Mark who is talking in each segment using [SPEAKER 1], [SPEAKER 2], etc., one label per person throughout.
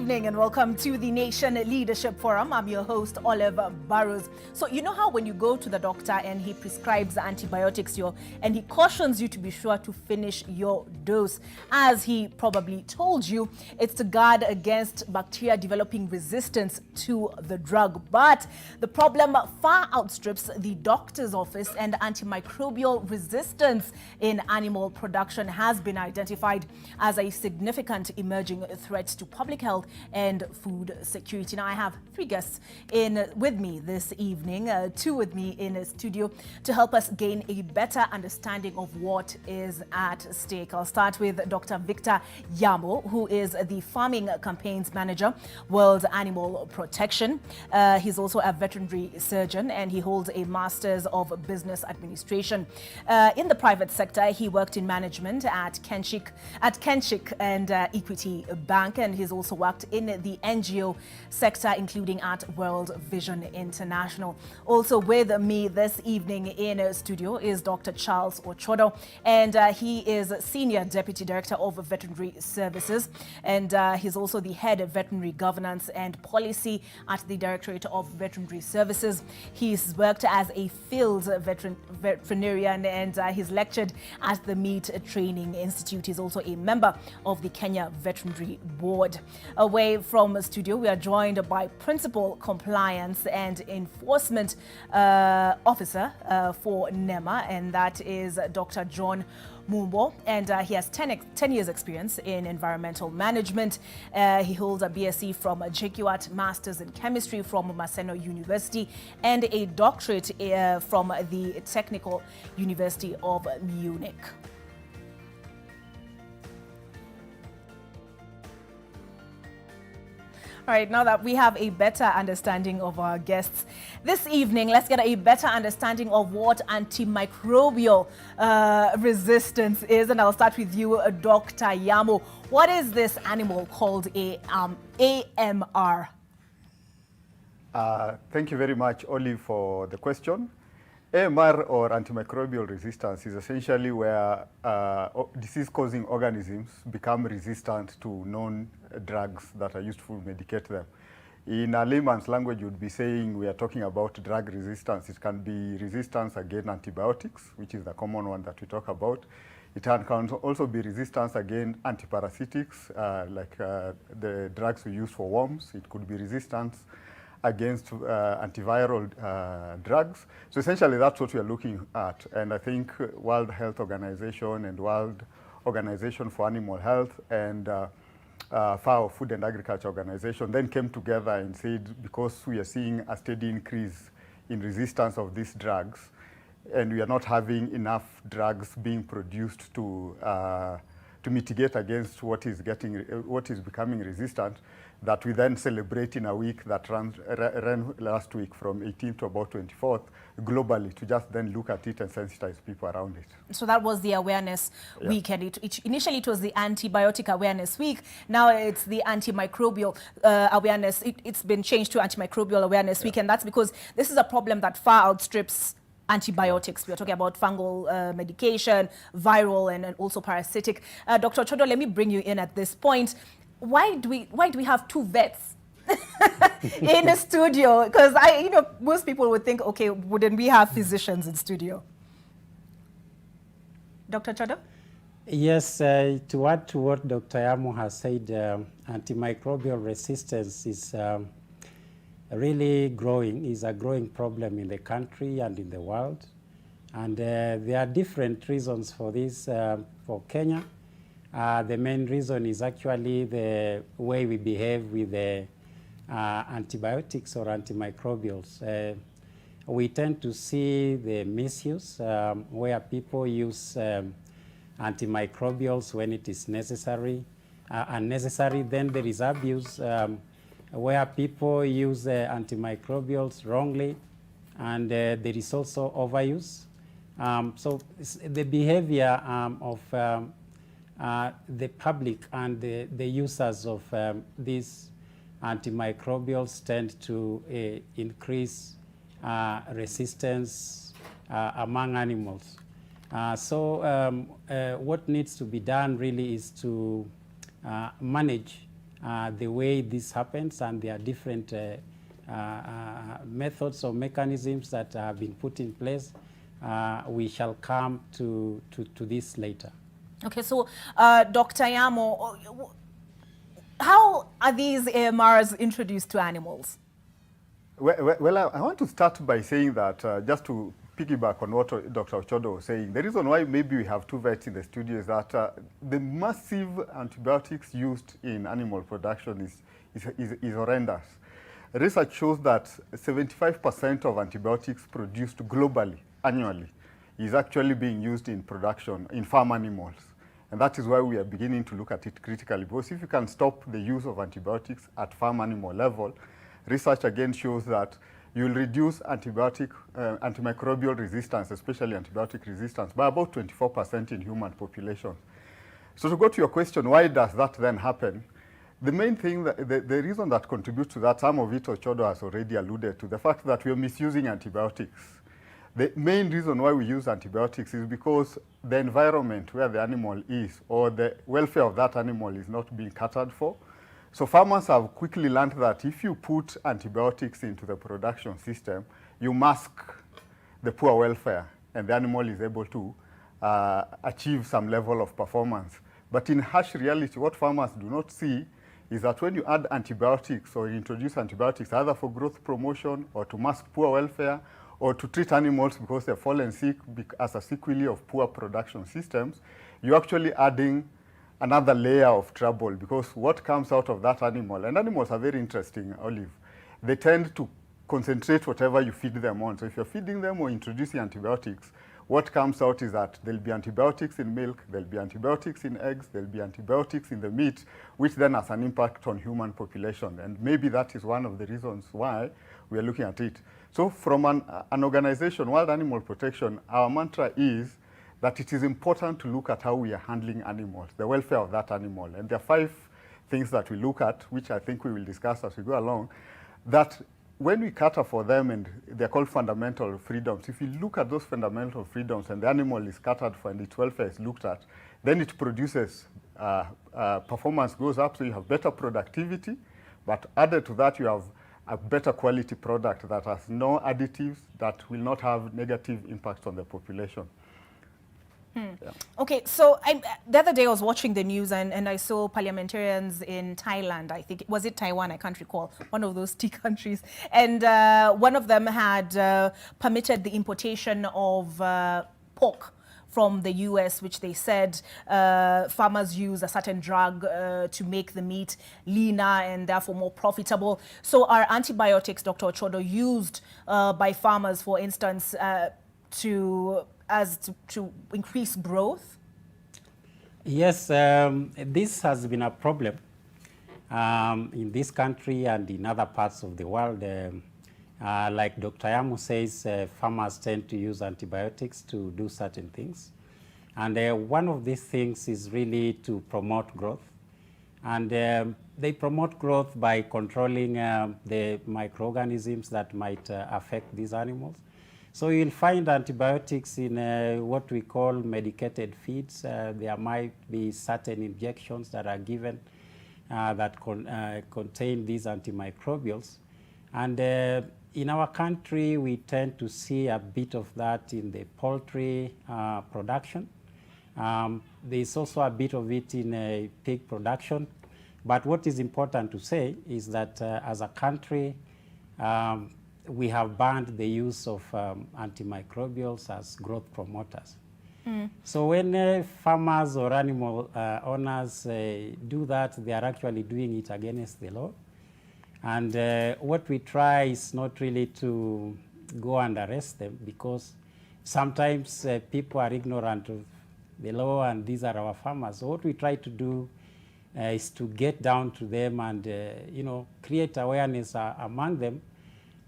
[SPEAKER 1] evening and welcome to the Nation Leadership Forum. I'm your host, Olive Burrows. So you know how when you go to the doctor and he prescribes antibiotics and he cautions you to be sure to finish your dose. As he probably told you, it's to guard against bacteria developing resistance to the drug. But the problem far outstrips the doctor's office, and antimicrobial resistance in animal production has been identified as a significant emerging threat to public health and food security. Now, I have three guests with me this evening, two with me in a studio to help us gain a better understanding of what is at stake. I'll start with Dr. Victor Yamo, who is the Farming Campaigns Manager, World Animal Protection. He's also a veterinary surgeon and he holds a Master's of Business Administration. In the private sector, he worked in management at Kenchik and Equity Bank, and he's also worked in the NGO sector, including at World Vision International. Also with me this evening in a studio is Dr. Charles Ochodo, and he is Senior Deputy Director of Veterinary Services, and he's also the Head of Veterinary Governance and Policy at the Directorate of Veterinary Services. He's worked as a field veterinarian and he's lectured at the Meat Training Institute. He's also a member of the Kenya Veterinary Board. Away from the studio, we are joined by Principal Compliance and Enforcement Officer for NEMA, and that is Dr. John Mumbo, and he has 10 years experience in environmental management. He holds a BSc from JQAT, Masters in Chemistry from Maseno University, and a doctorate from the Technical University of Munich. All right, now that we have a better understanding of our guests this evening, let's get a better understanding of what antimicrobial resistance is. And I'll start with you, Dr. Yamo. What is this animal called AMR?
[SPEAKER 2] Thank you very much, Oli, for the question. AMR, or antimicrobial resistance, is essentially where disease-causing organisms become resistant to known drugs that are used to medicate them. In a layman's language, you would be saying we are talking about drug resistance. It can be resistance against antibiotics, which is the common one that we talk about. It can also be resistance against antiparasitics, like the drugs we use for worms. It could be resistance against antiviral drugs. So essentially that's what we are looking at. And I think World Health Organization and World Organization for Animal Health and FAO, Food and Agriculture Organization, then came together and said, because we are seeing a steady increase in resistance of these drugs, and we are not having enough drugs being produced to mitigate against what is becoming resistant, that we then celebrate in a week that ran last week from 18th to about 24th globally, to just then look at it and sensitize people around it.
[SPEAKER 1] So that was the awareness week, and initially it was the antibiotic awareness week. Now it's the antimicrobial awareness. It's been changed to antimicrobial awareness week, and that's because this is a problem that far outstrips antibiotics. We're talking about fungal medication, viral, and also parasitic. Dr. Chodo, let me bring you in at this point. Why do we have two vets in the studio? Because most people would think, okay, wouldn't we have physicians in studio? Dr. Chodo?
[SPEAKER 3] Yes, to add to what Dr. Yamo has said, antimicrobial resistance is really growing, is a growing problem in the country and in the world. And there are different reasons for this for Kenya. The main reason is actually the way we behave with the antibiotics or antimicrobials. We tend to see the misuse where people use antimicrobials when it is necessary, unnecessary. Then there is abuse where people use antimicrobials wrongly, and there is also overuse. So the behavior of the public and the users of these antimicrobials tend to increase resistance among animals. So what needs to be done really is to manage the way this happens, and there are different methods or mechanisms that have been put in place. We shall come to this later.
[SPEAKER 1] Okay, so Dr. Yamo, how are these AMRs introduced to animals?
[SPEAKER 2] Well, I want to start by saying that, just to piggyback on what Dr. Ochodo was saying, the reason why maybe we have two vets in the studio is that the massive antibiotics used in animal production is horrendous. Research shows that 75% of antibiotics produced globally, annually, is actually being used in production in farm animals. And that is why we are beginning to look at it critically, because if you can stop the use of antibiotics at farm animal level, research again shows that you'll reduce antimicrobial resistance, especially antibiotic resistance, by about 24% in human population. So to go to your question, why does that then happen? The main thing, the reason that contributes to that, some of it Ochodo has already alluded to, the fact that we are misusing antibiotics. The main reason why we use antibiotics is because the environment where the animal is, or the welfare of that animal, is not being catered for. So farmers have quickly learned that if you put antibiotics into the production system, you mask the poor welfare, and the animal is able to achieve some level of performance. But in harsh reality, what farmers do not see is that when you add antibiotics or introduce antibiotics, either for growth promotion or to mask poor welfare, or to treat animals because they've fallen sick as a sequelae of poor production systems, you're actually adding another layer of trouble, because what comes out of that animal, and animals are very interesting, Olive, they tend to concentrate whatever you feed them on. So if you're feeding them or introducing antibiotics, what comes out is that there'll be antibiotics in milk, there'll be antibiotics in eggs, there'll be antibiotics in the meat, which then has an impact on human population. And maybe that is one of the reasons why we are looking at it. So from an organization, World Animal Protection, our mantra is that it is important to look at how we are handling animals, the welfare of that animal. And there are 5 things that we look at, which I think we will discuss as we go along, that when we cater for them, and they're called fundamental freedoms, if you look at those fundamental freedoms and the animal is catered for and its welfare is looked at, then it produces, performance goes up, so you have better productivity, but added to that you have a better quality product that has no additives, that will not have negative impacts on the population.
[SPEAKER 1] Yeah. Okay, so the other day I was watching the news and I saw parliamentarians in Thailand, I think, was it Taiwan? I can't recall, one of those tea countries. And one of them had permitted the importation of pork from the US, which they said farmers use a certain drug to make the meat leaner and therefore more profitable. So are antibiotics, Dr. Ochodo, used by farmers, for instance, to increase growth?
[SPEAKER 3] Yes, this has been a problem in this country and in other parts of the world. Like Dr. Yamu says, farmers tend to use antibiotics to do certain things. And one of these things is really to promote growth. And they promote growth by controlling the microorganisms that might affect these animals. So you'll find antibiotics in what we call medicated feeds. There might be certain injections that are given that contain these antimicrobials. And in our country, we tend to see a bit of that in the poultry production. There's also a bit of it in pig production. But what is important to say is that as a country, we have banned the use of antimicrobials as growth promoters. So when farmers or animal owners do that, they are actually doing it against the law. And what we try is not really to go and arrest them, because sometimes people are ignorant of the law, and these are our farmers. So what we try to do is to get down to them and create awareness among them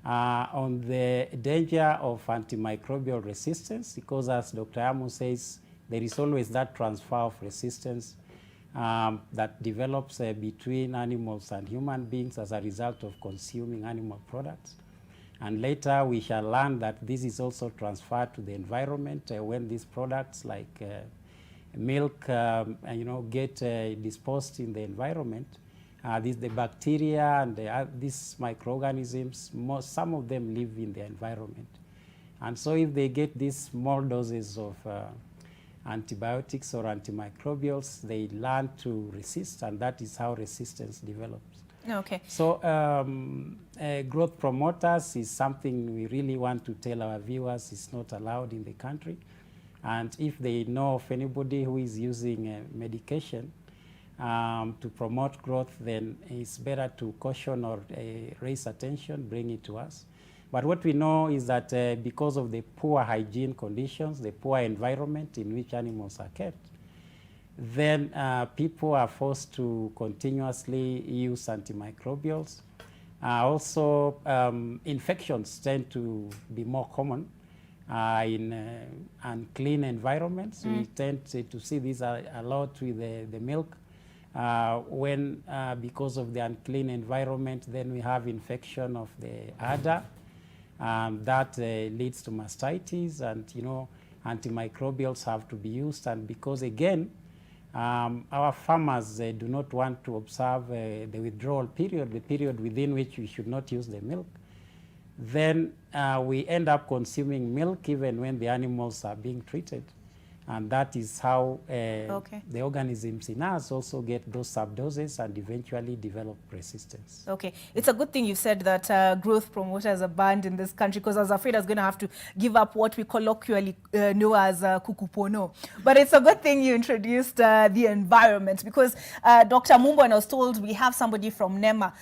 [SPEAKER 3] on the danger of antimicrobial resistance, because as Dr. Yamu says, there is always that transfer of resistance that develops between animals and human beings as a result of consuming animal products. And later we shall learn that this is also transferred to the environment when these products like milk get disposed in the environment. The bacteria and these microorganisms, some of them live in the environment. And so if they get these small doses of antibiotics or antimicrobials, they learn to resist, and that is how resistance develops.
[SPEAKER 1] Okay.
[SPEAKER 3] So growth promoters is something we really want to tell our viewers is not allowed in the country. And if they know of anybody who is using medication to promote growth, then it's better to caution or raise attention, bring it to us. But what we know is that because of the poor hygiene conditions, the poor environment in which animals are kept, then people are forced to continuously use antimicrobials. Also, infections tend to be more common in unclean environments. We tend to see this a lot with the milk. When, because of the unclean environment, then we have infection of the udder. That leads to mastitis, and antimicrobials have to be used. And because again, our farmers do not want to observe the withdrawal period, the period within which we should not use the milk, then we end up consuming milk even when the animals are being treated. And that is how the organisms in us also get those subdoses and eventually develop resistance.
[SPEAKER 1] Okay. It's a good thing you said that growth promoters are banned in this country, because I was afraid I was going to have to give up what we colloquially know as kukupono. But it's a good thing you introduced the environment, because Dr. Mumbo, and I was told we have somebody from NEMA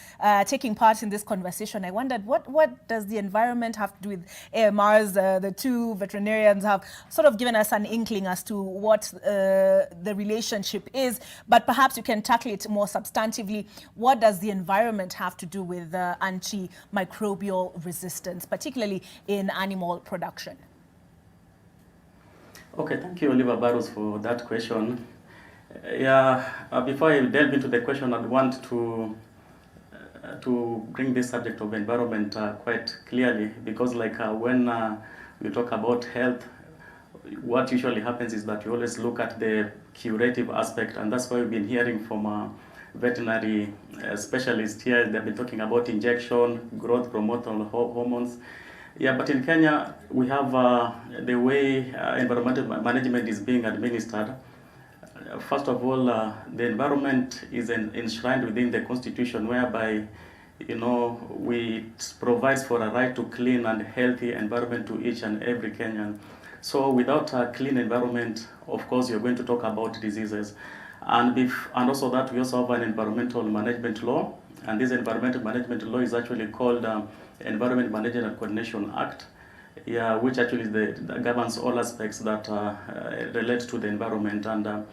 [SPEAKER 1] taking part in this conversation. I wondered, what does the environment have to do with AMRs? The two veterinarians have sort of given us an inkling as to what the relationship is, but perhaps you can tackle it more substantively. What does the environment have to do with antimicrobial resistance, particularly in animal production?
[SPEAKER 4] Okay, thank you, Oliver Barros, for that question. Before I delve into the question, I'd want to bring this subject of environment quite clearly, because when we talk about health, what usually happens is that you always look at the curative aspect, and that's why we've been hearing from veterinary specialists here. They've been talking about injection, growth promoter hormones. Yeah, but in Kenya, we have the way environmental management is being administered. First of all, the environment is enshrined within the Constitution, whereby it provides for a right to clean and healthy environment to each and every Kenyan. So without a clean environment, of course, you're going to talk about diseases. And also that we also have an environmental management law. And this environmental management law is actually called Environment Management and Coordination Act, which actually governs all aspects that relate to the environment. And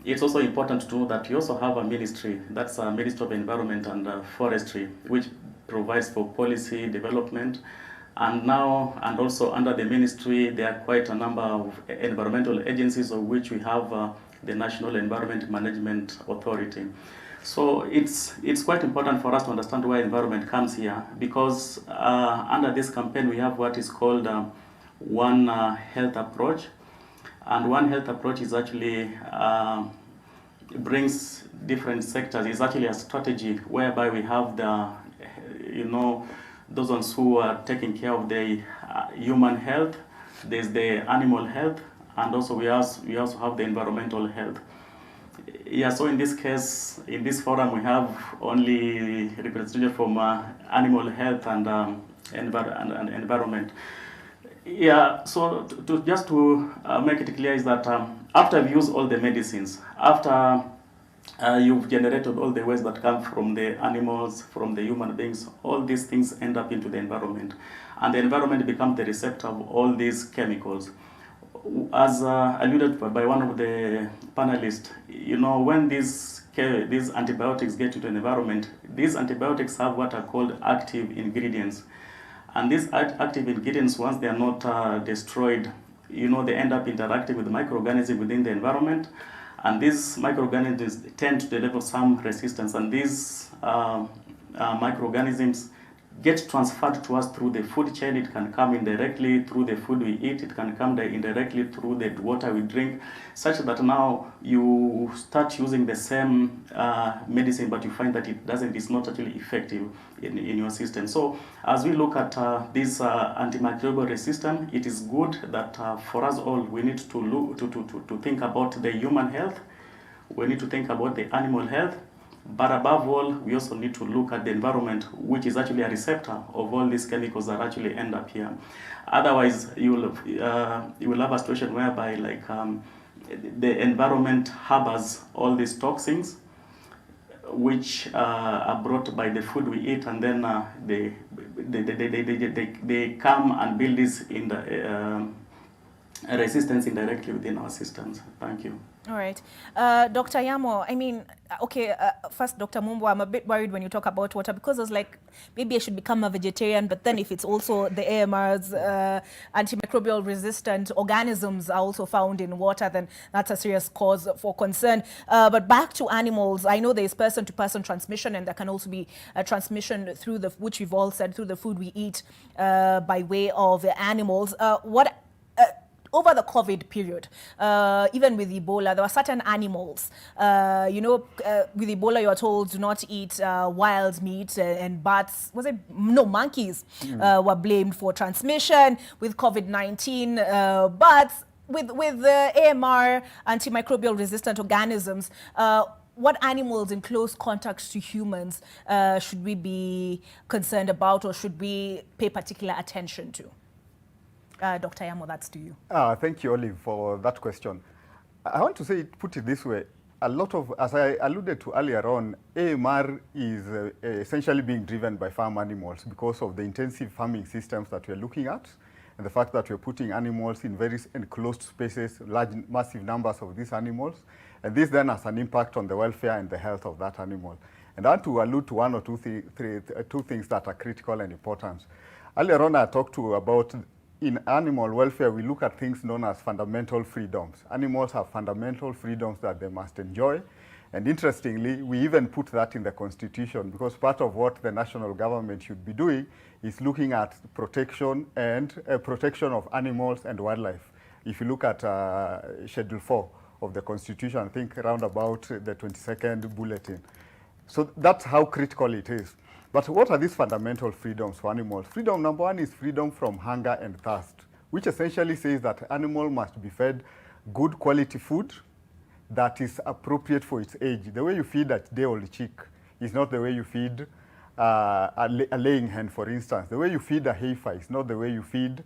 [SPEAKER 4] it's also important to know that you also have a ministry, that's a Ministry of Environment and Forestry, which provides for policy development. And also under the ministry, there are quite a number of environmental agencies, of which we have the National Environment Management Authority. So it's quite important for us to understand where environment comes here, because under this campaign we have what is called One Health approach. And One Health approach is actually brings different sectors. It's actually a strategy whereby we have those ones who are taking care of the human health, there's the animal health, and also we also have the environmental health. So in this case, in this forum, we have only representation from animal health and environment. So just to make it clear is that after we use all the medicines, after you've generated all the waste that come from the animals, from the human beings, all these things end up into the environment. And the environment becomes the receptor of all these chemicals. As alluded by one of the panelists, when these antibiotics get into the environment, these antibiotics have what are called active ingredients. And these active ingredients, once they are not destroyed, they end up interacting with the microorganisms within the environment. And these microorganisms tend to develop some resistance, and these microorganisms get transferred to us through the food chain. It can come indirectly through the food we eat. It can come indirectly through the water we drink, such that now you start using the same medicine, but you find that it's not actually effective in your system. So as we look at this antimicrobial resistance, it is good that for us all, we need to look to think about the human health. We need to think about the animal health. But above all, we also need to look at the environment, which is actually a receptor of all these chemicals that actually end up here. Otherwise, you will have a situation whereby the environment harbors all these toxins, which are brought by the food we eat, and then they come and build this in the resistance indirectly within our systems. Thank you.
[SPEAKER 1] All right. Dr. Yamo, I mean, okay, first, Dr. Mumbo, I'm a bit worried when you talk about water, because I was like, maybe I should become a vegetarian, but then if it's also the AMRs, antimicrobial resistant organisms are also found in water, then that's a serious cause for concern. But back to animals, I know there is person-to-person transmission, and there can also be a transmission through which we've all said, through the food we eat by way of animals. Over the COVID period, even with Ebola, there were certain animals, with Ebola, you are told do not eat wild meat, and bats, monkeys were blamed for transmission with COVID-19, but with the AMR, antimicrobial resistant organisms, what animals in close contact to humans should we be concerned about, or should we pay particular attention to? Dr. Yamo, that's to you.
[SPEAKER 2] Thank you, Olive, for that question. I want to put it this way. A lot of, as I alluded to earlier on, AMR is essentially being driven by farm animals because of the intensive farming systems that we're looking at, and the fact that we're putting animals in very enclosed spaces, massive numbers of these animals, and this then has an impact on the welfare and the health of that animal. And I want to allude to one or two things that are critical and important. Earlier on, I talked about in animal welfare, we look at things known as fundamental freedoms. Animals have fundamental freedoms that they must enjoy. And interestingly, we even put that in the Constitution, because part of what the national government should be doing is looking at protection and protection of animals and wildlife. If you look at Schedule 4 of the Constitution, I think around about the 22nd bulletin. So that's how critical it is. But what are these fundamental freedoms for animals? Freedom number one is freedom from hunger and thirst, which essentially says that animal must be fed good quality food that is appropriate for its age. The way you feed a day-old chick is not the way you feed a laying hen, for instance. The way you feed a heifer is not the way you feed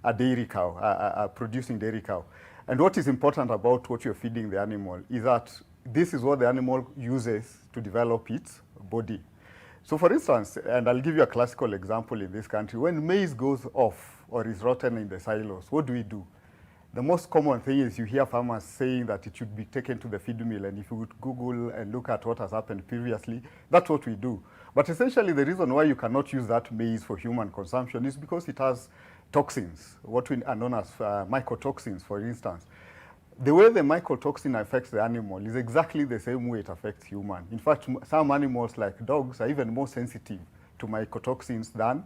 [SPEAKER 2] a dairy cow, a producing dairy cow. And what is important about what you're feeding the animal is that this is what the animal uses to develop its body. So for instance, and I'll give you a classical example in this country, when maize goes off or is rotten in the silos, what do? The most common thing is you hear farmers saying that it should be taken to the feed mill, and if you would Google and look at what has happened previously, that's what we do. But essentially the reason why you cannot use that maize for human consumption is because it has toxins, what are known as mycotoxins, for instance. The way the mycotoxin affects the animal is exactly the same way it affects human. In fact, some animals like dogs are even more sensitive to mycotoxins than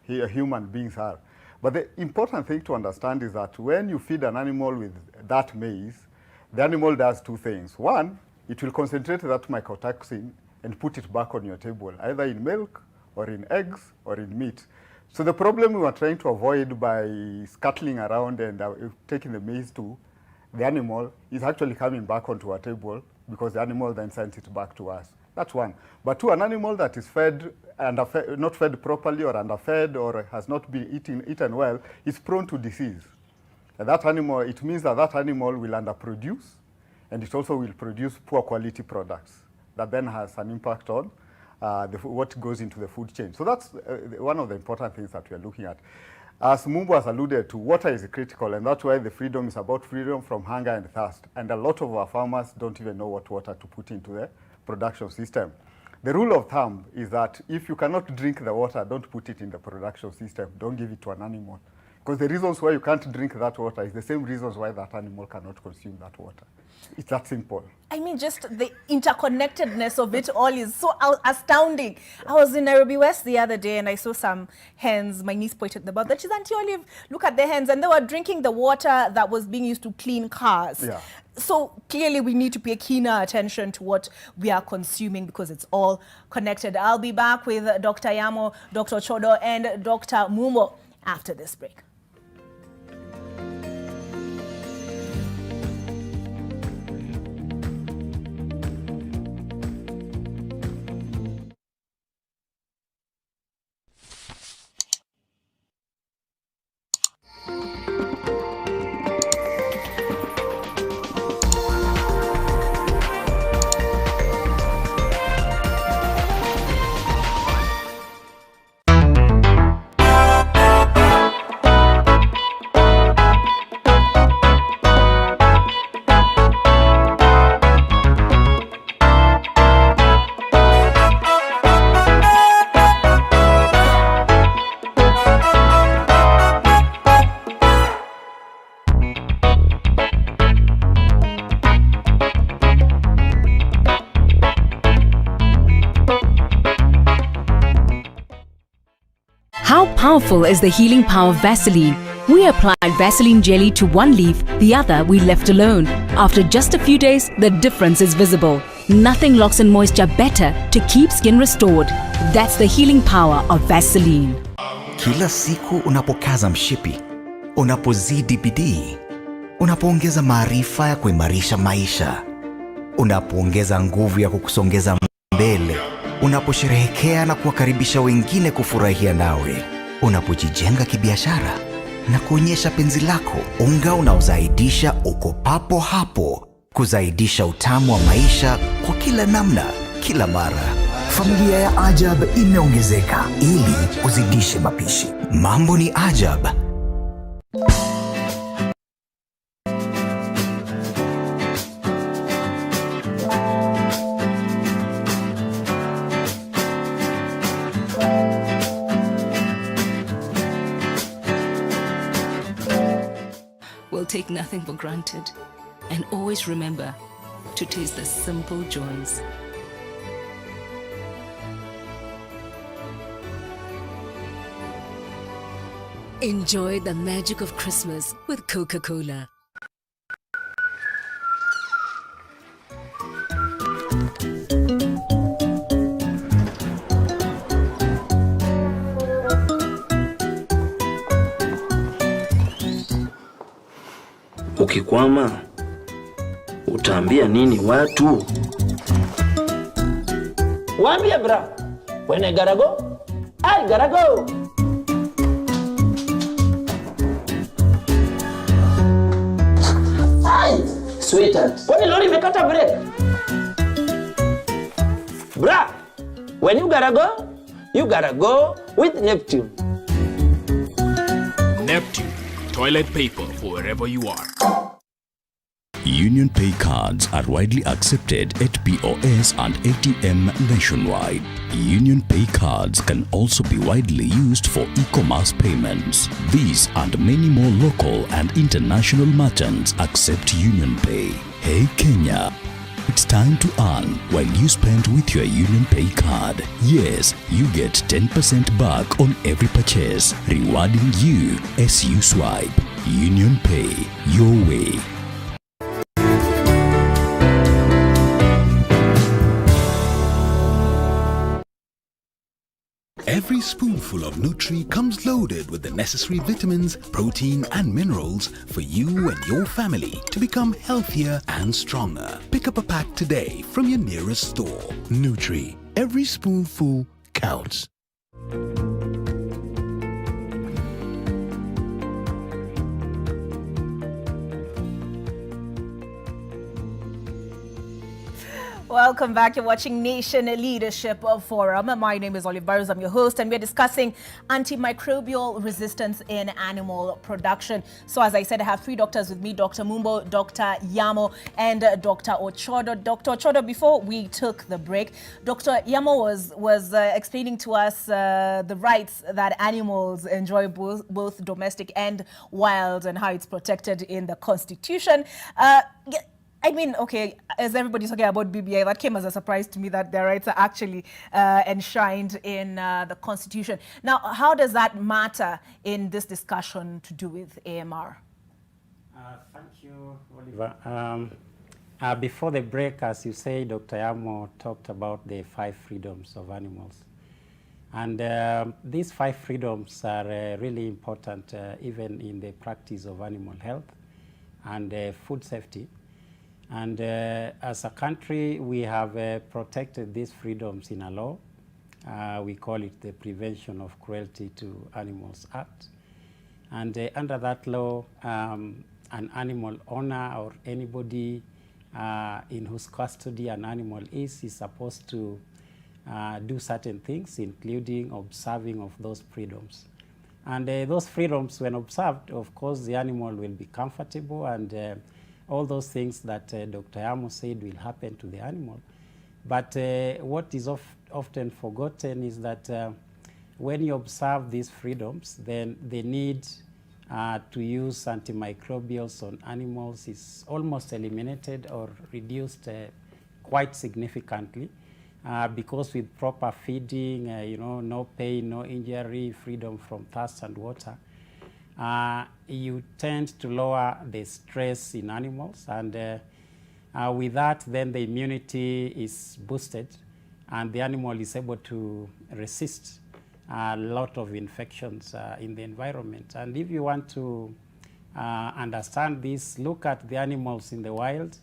[SPEAKER 2] human beings are. But the important thing to understand is that when you feed an animal with that maize, the animal does two things. One, it will concentrate that mycotoxin and put it back on your table, either in milk or in eggs or in meat. So the problem we were trying to avoid by scuttling around and taking the maize to the animal is actually coming back onto our table, because the animal then sends it back to us. That's one. But two, an animal that is fed and not fed properly or underfed or has not been eaten well is prone to disease. And that animal, it means that that animal will underproduce, and it also will produce poor quality products that then has an impact on what goes into the food chain. So that's one of the important things that we are looking at. As Mumbo has alluded to, water is critical, and that's why the freedom is about freedom from hunger and thirst. And a lot of our farmers don't even know what water to put into the production system. The rule of thumb is that if you cannot drink the water, don't put it in the production system. Don't give it to an animal. Because the reasons why you can't drink that water is the same reasons why that animal cannot consume that water. It's that simple.
[SPEAKER 1] I mean, just the interconnectedness of it all is so astounding. I was in Nairobi West the other day and I saw some hens. My niece pointed them out. That she's Auntie Olive, look at the hens. And they were drinking the water that was being used to clean cars.
[SPEAKER 2] Yeah.
[SPEAKER 1] So clearly we need to pay keener attention to what we are consuming because it's all connected. I'll be back with Dr. Yamo, Dr. Chodo, and Dr. Mumbo after this break.
[SPEAKER 5] How powerful is the healing power of Vaseline? We applied Vaseline jelly to one leaf, the other we left alone. After just a few days, the difference is visible. Nothing locks in moisture better to keep skin restored. That's the healing power of Vaseline.
[SPEAKER 6] Kila siku unapokaza mshipi, unapozidi bidii, unapoongeza maarifa ya kuimarisha maisha, unapoongeza nguvu ya kukusongeza mbele, unaposherehekea na kuwakaribisha wengine kufurahia nawe, unapojijenga kibiashara na kuonyesha penzi lako, unga unaozaidisha uko papo hapo, kuzaidisha utamu wa maisha kwa kila namna, kila mara. Familia ya Ajab imeongezeka ili uzidishe mapishi. Mambo ni Ajab.
[SPEAKER 5] We'll take nothing for granted and always remember to taste the simple joys. Enjoy the magic of Christmas with Coca-Cola.
[SPEAKER 7] Ukikwama, utaambia nini watu? Waambie bra, when I gotta go, I gotta go. Ay, sweetheart, kwani lori imekata break? Bra, when you gotta go with Neptune.
[SPEAKER 8] Neptune, toilet paper for wherever you are.
[SPEAKER 9] Union Pay cards are widely accepted at POS and ATM nationwide. Union Pay cards can also be widely used for e-commerce payments. These and many more local and international merchants accept Union Pay. Hey Kenya, it's time to earn while you spend with your Union Pay card. Yes, you get 10% back on every purchase, rewarding you as you swipe. Union Pay, your way.
[SPEAKER 10] Every spoonful of Nutri comes loaded with the necessary vitamins, protein and minerals for you and your family to become healthier and stronger. Pick up a pack today from your nearest store. Nutri, every spoonful counts.
[SPEAKER 1] Welcome back. You're watching Nation Leadership Forum. My name is Olive Barrows. I'm your host, and we're discussing antimicrobial resistance in animal production. So, as I said, I have three doctors with me: Dr. Mumbo, Dr. Yamo, and Dr. Ochodo. Dr. Ochodo, before we took the break, Dr. Yamo was explaining to us the rights that animals enjoy, both domestic and wild, and how it's protected in the Constitution. I mean, okay, as everybody's talking about BBI, that came as a surprise to me that their rights are actually enshrined in the Constitution. Now, how does that matter in this discussion to do with AMR?
[SPEAKER 3] Thank you, Oliver. Before the break, as you say, Dr. Yamo talked about the 5 freedoms of animals. And these 5 freedoms are really important even in the practice of animal health and food safety. And as a country, we have protected these freedoms in a law. We call it the Prevention of Cruelty to Animals Act. And under that law, an animal owner or anybody in whose custody an animal is supposed to do certain things, including observing of those freedoms. And those freedoms, when observed, of course, the animal will be comfortable, and all those things that Dr. Yamo said will happen to the animal. But what is often forgotten is that when you observe these freedoms, then the need to use antimicrobials on animals is almost eliminated or reduced quite significantly, because with proper feeding, no pain, no injury, freedom from thirst and water, you tend to lower the stress in animals, and with that, then the immunity is boosted, and the animal is able to resist a lot of infections in the environment. And if you want to understand this, look at the animals in the wild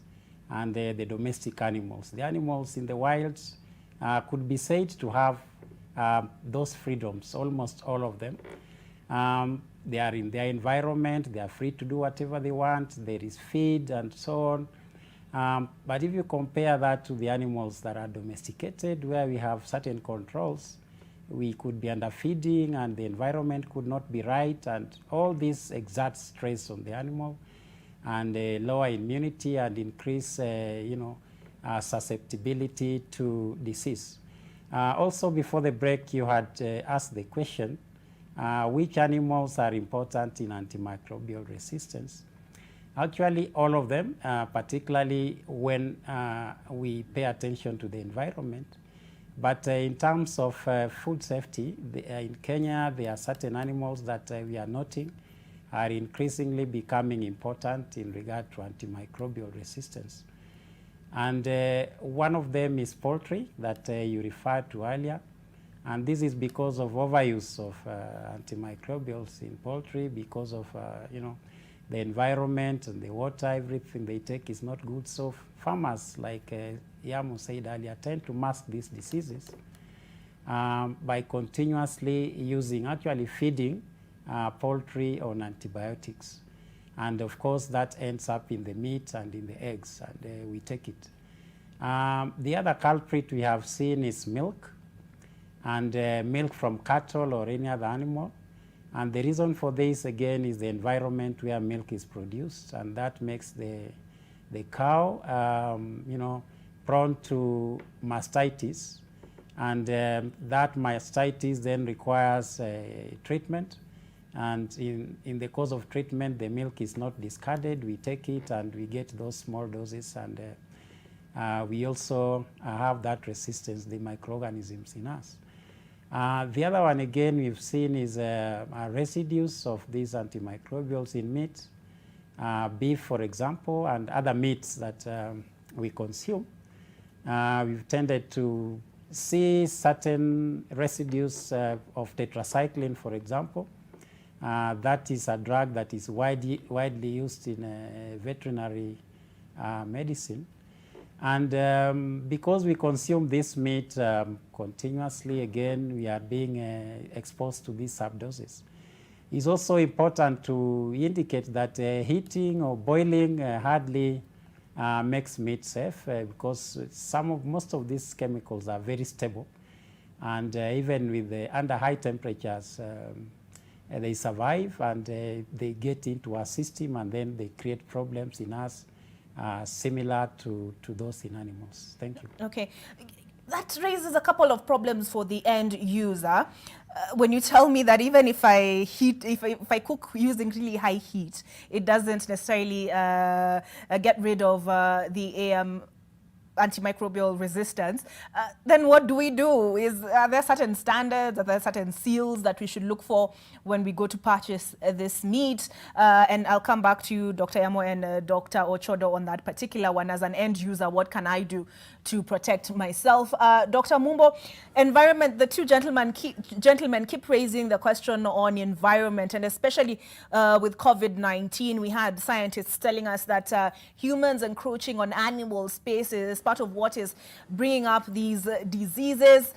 [SPEAKER 3] and the domestic animals. The animals in the wild could be said to have those freedoms, almost all of them. They are in their environment, they are free to do whatever they want, there is feed and so on. But if you compare that to the animals that are domesticated, where we have certain controls, we could be underfeeding and the environment could not be right, and all this exerts stress on the animal and lower immunity and increase susceptibility to disease. Also, before the break, you had asked the question, which animals are important in antimicrobial resistance? Actually, all of them, particularly when we pay attention to the environment. But in terms of food safety, in Kenya, there are certain animals that we are noting are increasingly becoming important in regard to antimicrobial resistance. And one of them is poultry that you referred to earlier. And this is because of overuse of antimicrobials in poultry, because of the environment and the water, everything they take is not good. So farmers, like Yamo said earlier, tend to mask these diseases by continuously actually feeding poultry on antibiotics. And of course, that ends up in the meat and in the eggs, and we take it. The other culprit we have seen is milk, and milk from cattle or any other animal. And the reason for this, again, is the environment where milk is produced, and that makes the cow, prone to mastitis. And that mastitis then requires treatment. And in the course of treatment, the milk is not discarded. We take it and we get those small doses, and we also have that resistance, the microorganisms in us. The other one, again, we've seen is residues of these antimicrobials in meat, beef, for example, and other meats that we consume. We've tended to see certain residues of tetracycline, for example. That is a drug that is widely used in veterinary medicine. And because we consume this meat continuously, again, we are being exposed to these subdoses. It's also important to indicate that heating or boiling hardly makes meat safe because most of these chemicals are very stable, and even with under high temperatures, they survive and they get into our system, and then they create problems in us similar to those in animals. Thank you.
[SPEAKER 1] Okay. That raises a couple of problems for the end user. When you tell me that even if I if I cook using really high heat, it doesn't necessarily get rid of the antimicrobial resistance, then what do we do? Are there certain standards, are there certain seals that we should look for when we go to purchase this meat? And I'll come back to you, Dr. Yamo and Dr. Ochodo, on that particular one. As an end user, what can I do to protect myself? Dr. Mumbo, environment, the two gentlemen keep raising the question on environment, and especially with COVID-19, we had scientists telling us that humans encroaching on animal spaces part of what is bringing up these diseases.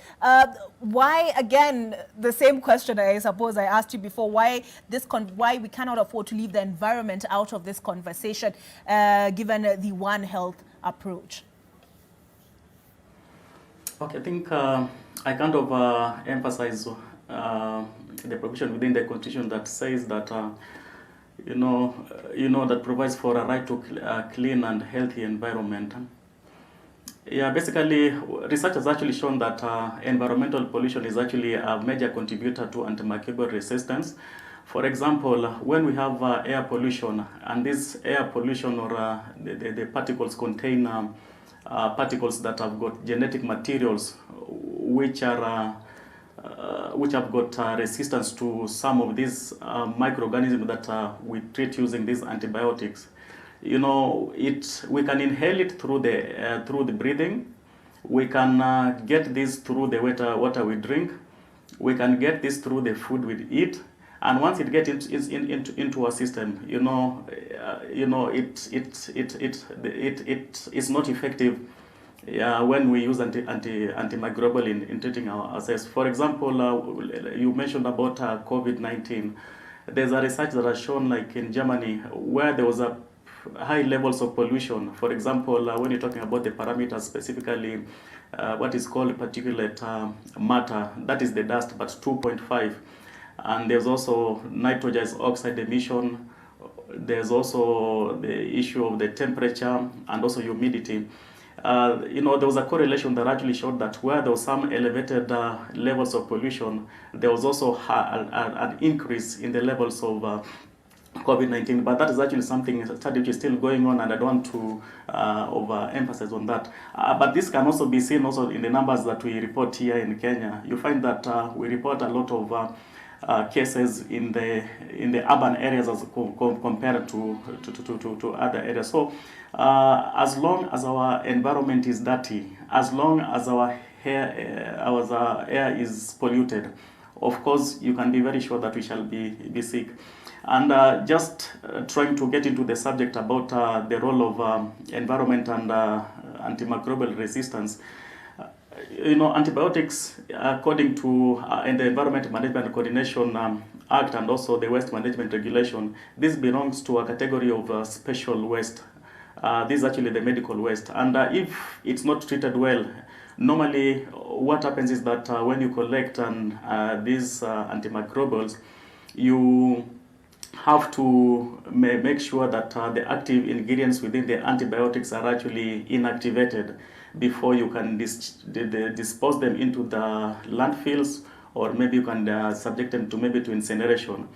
[SPEAKER 1] Why, again, the same question I suppose I asked you before, why we cannot afford to leave the environment out of this conversation, given the One Health approach?
[SPEAKER 4] Okay, I think I kind of emphasize the provision within the Constitution that says that that provides for a right to a clean and healthy environment. Yeah, basically, research has actually shown that environmental pollution is actually a major contributor to antimicrobial resistance. For example, when we have air pollution, and this air pollution or the particles contain particles that have got genetic materials which have got resistance to some of these microorganisms that we treat using these antibiotics. We can inhale it through the breathing. We can get this through the water we drink. We can get this through the food we eat. And once it gets into our system, it's not effective when we use antimicrobial in treating ourselves. For example, you mentioned about COVID-19. There's a research that has shown, like in Germany, where there was a high levels of pollution. For example, when you're talking about the parameters, specifically what is called particulate matter, that is the dust, but 2.5. And there's also nitrogen oxide emission. There's also the issue of the temperature and also humidity. There was a correlation that actually showed that where there was some elevated levels of pollution, there was also an increase in the levels of COVID-19, but that is actually a study which is still going on, and I don't want to overemphasize on that. But this can also be seen also in the numbers that we report here in Kenya. You find that we report a lot of cases in the urban areas as compared to other areas. So as long as our environment is dirty, as long as our air is polluted, of course you can be very sure that we shall be sick. And just trying to get into the subject about the role of environment and antimicrobial resistance. Antibiotics, according to in the Environment Management Coordination Act and also the Waste Management Regulation, this belongs to a category of special waste. This is actually the medical waste. And if it's not treated well, normally what happens is that when you collect these antimicrobials, you have to make sure that the active ingredients within the antibiotics are actually inactivated before you can dispose them into the landfills, or maybe you can subject them to incineration.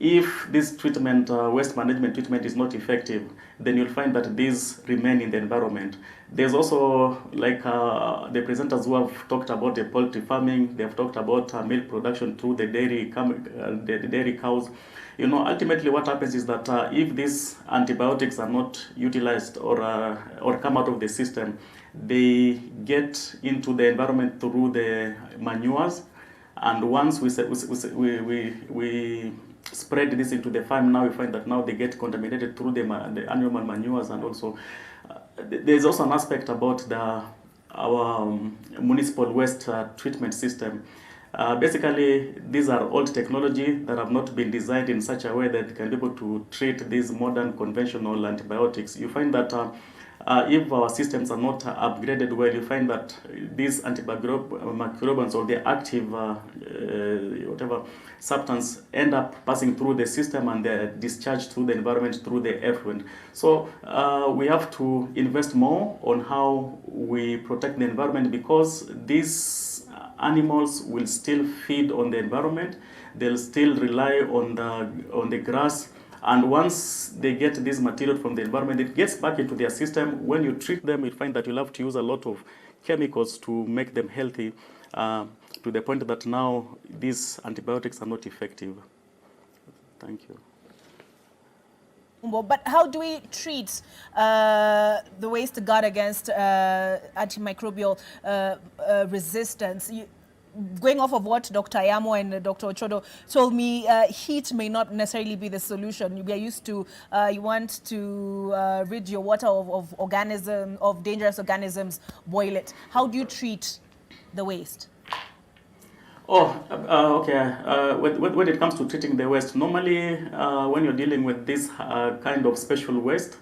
[SPEAKER 4] If this treatment, waste management treatment, is not effective, then you'll find that these remain in the environment. There's also, like the presenters who have talked about the poultry farming, they've talked about milk production through the dairy cows. Ultimately what happens is that if these antibiotics are not utilized or come out of the system, they get into the environment through the manures. And once we spread this into the farm, now we find that now they get contaminated through the animal manures. And also there's also an aspect about our municipal waste treatment system. Basically, these are old technology that have not been designed in such a way that can be able to treat these modern conventional antibiotics. You find that if our systems are not upgraded well, you find that these antimicrobials or the active whatever substance end up passing through the system and they're discharged through the environment through the effluent. So we have to invest more on how we protect the environment, because these animals will still feed on the environment. They'll still rely on the grass. And once they get this material from the environment, it gets back into their system. When you treat them, you find that you'll have to use a lot of chemicals to make them healthy, to the point that now these antibiotics are not effective. Thank you.
[SPEAKER 1] But how do we treat the ways to guard against antimicrobial resistance? Going off of what Dr. Ayamo and Dr. Ochodo told me, heat may not necessarily be the solution. We are used to, you want to rid your water of dangerous organisms, boil it. How do you treat the waste?
[SPEAKER 4] Okay. When it comes to treating the waste, normally when you're dealing with this kind of special waste,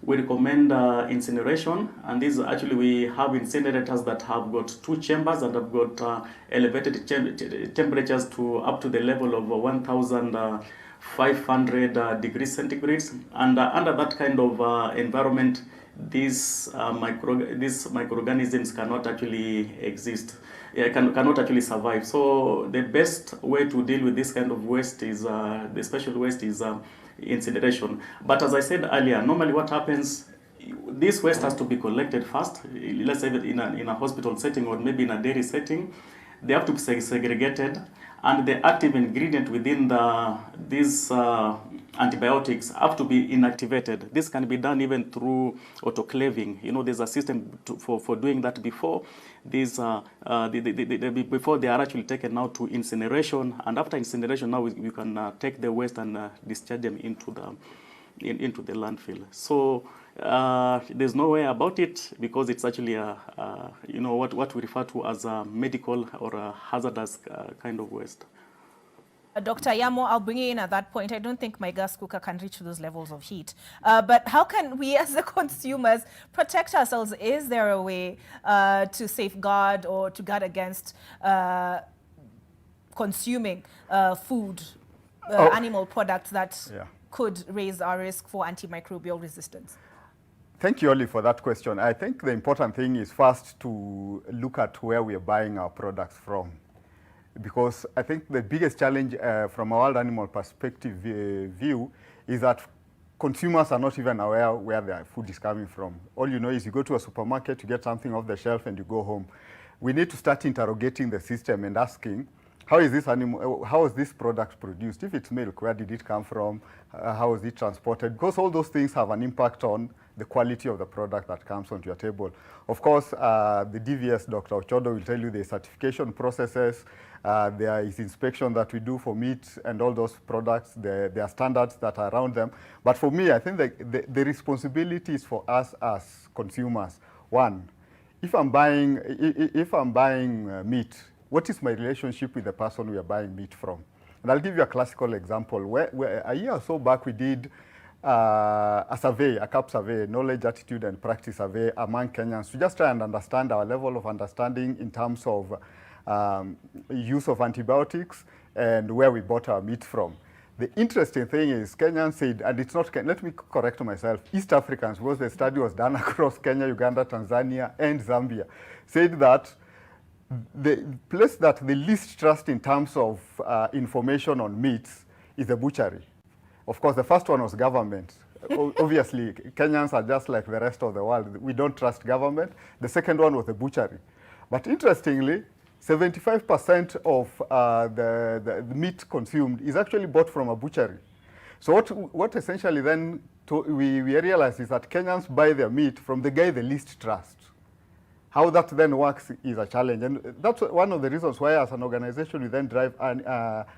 [SPEAKER 4] we recommend incineration, and these actually we have incinerators that have got 2 chambers and have got elevated temperatures to up to the level of 1,500 degrees centigrade, and under that kind of environment, these microorganisms cannot actually exist. Cannot actually survive. So the best way to deal with this kind of waste is the special waste is incineration. But as I said earlier, normally what happens, this waste has to be collected first. Let's say in a hospital setting or maybe in a dairy setting, they have to be segregated, and the active ingredient within these antibiotics have to be inactivated. This can be done even through autoclaving. You know, there's a system for doing that before. Before they are actually taken out to incineration, and after incineration, now you can take the waste and discharge them into the landfill. So there's no way about it, because it's actually what we refer to as a medical or a hazardous kind of waste.
[SPEAKER 1] Dr. Ayamo, I'll bring you in at that point. I don't think my gas cooker can reach those levels of heat. But how can we as the consumers protect ourselves? Is there a way to safeguard or to guard against consuming food, animal products that could raise our risk for antimicrobial resistance?
[SPEAKER 2] Thank you, Oli, for that question. I think the important thing is first to look at where we are buying our products from. Because I think the biggest challenge from a wild animal perspective view is that consumers are not even aware where their food is coming from. All you know is you go to a supermarket, you get something off the shelf and you go home. We need to start interrogating the system and asking, how is this product produced? If it's milk, where did it come from? How is it transported? Because all those things have an impact on the quality of the product that comes onto your table. Of course, the DVS, Dr. Ochodo, will tell you the certification processes. There is inspection that we do for meat and all those products. There are standards that are around them. But for me, I think the responsibility is for us as consumers. One, if I'm buying meat, what is my relationship with the person we are buying meat from? And I'll give you a classical example. Where a year or so back, we did a survey, a CAP survey, knowledge, attitude, and practice survey among Kenyans to just try and understand our level of understanding in terms of use of antibiotics and where we bought our meat from. The interesting thing is Kenyans said, and it's not, let me correct myself, East Africans, because the study was done across Kenya, Uganda, Tanzania, and Zambia, said that the place that the least trust in terms of information on meats is the butchery. Of course, the first one was government. Obviously, Kenyans are just like the rest of the world. We don't trust government. The second one was the butchery. But interestingly, 75% of the meat consumed is actually bought from a butchery. So what essentially then we realize is that Kenyans buy their meat from the guy they least trust. How that then works is a challenge. And that's one of the reasons why as an organization we then drive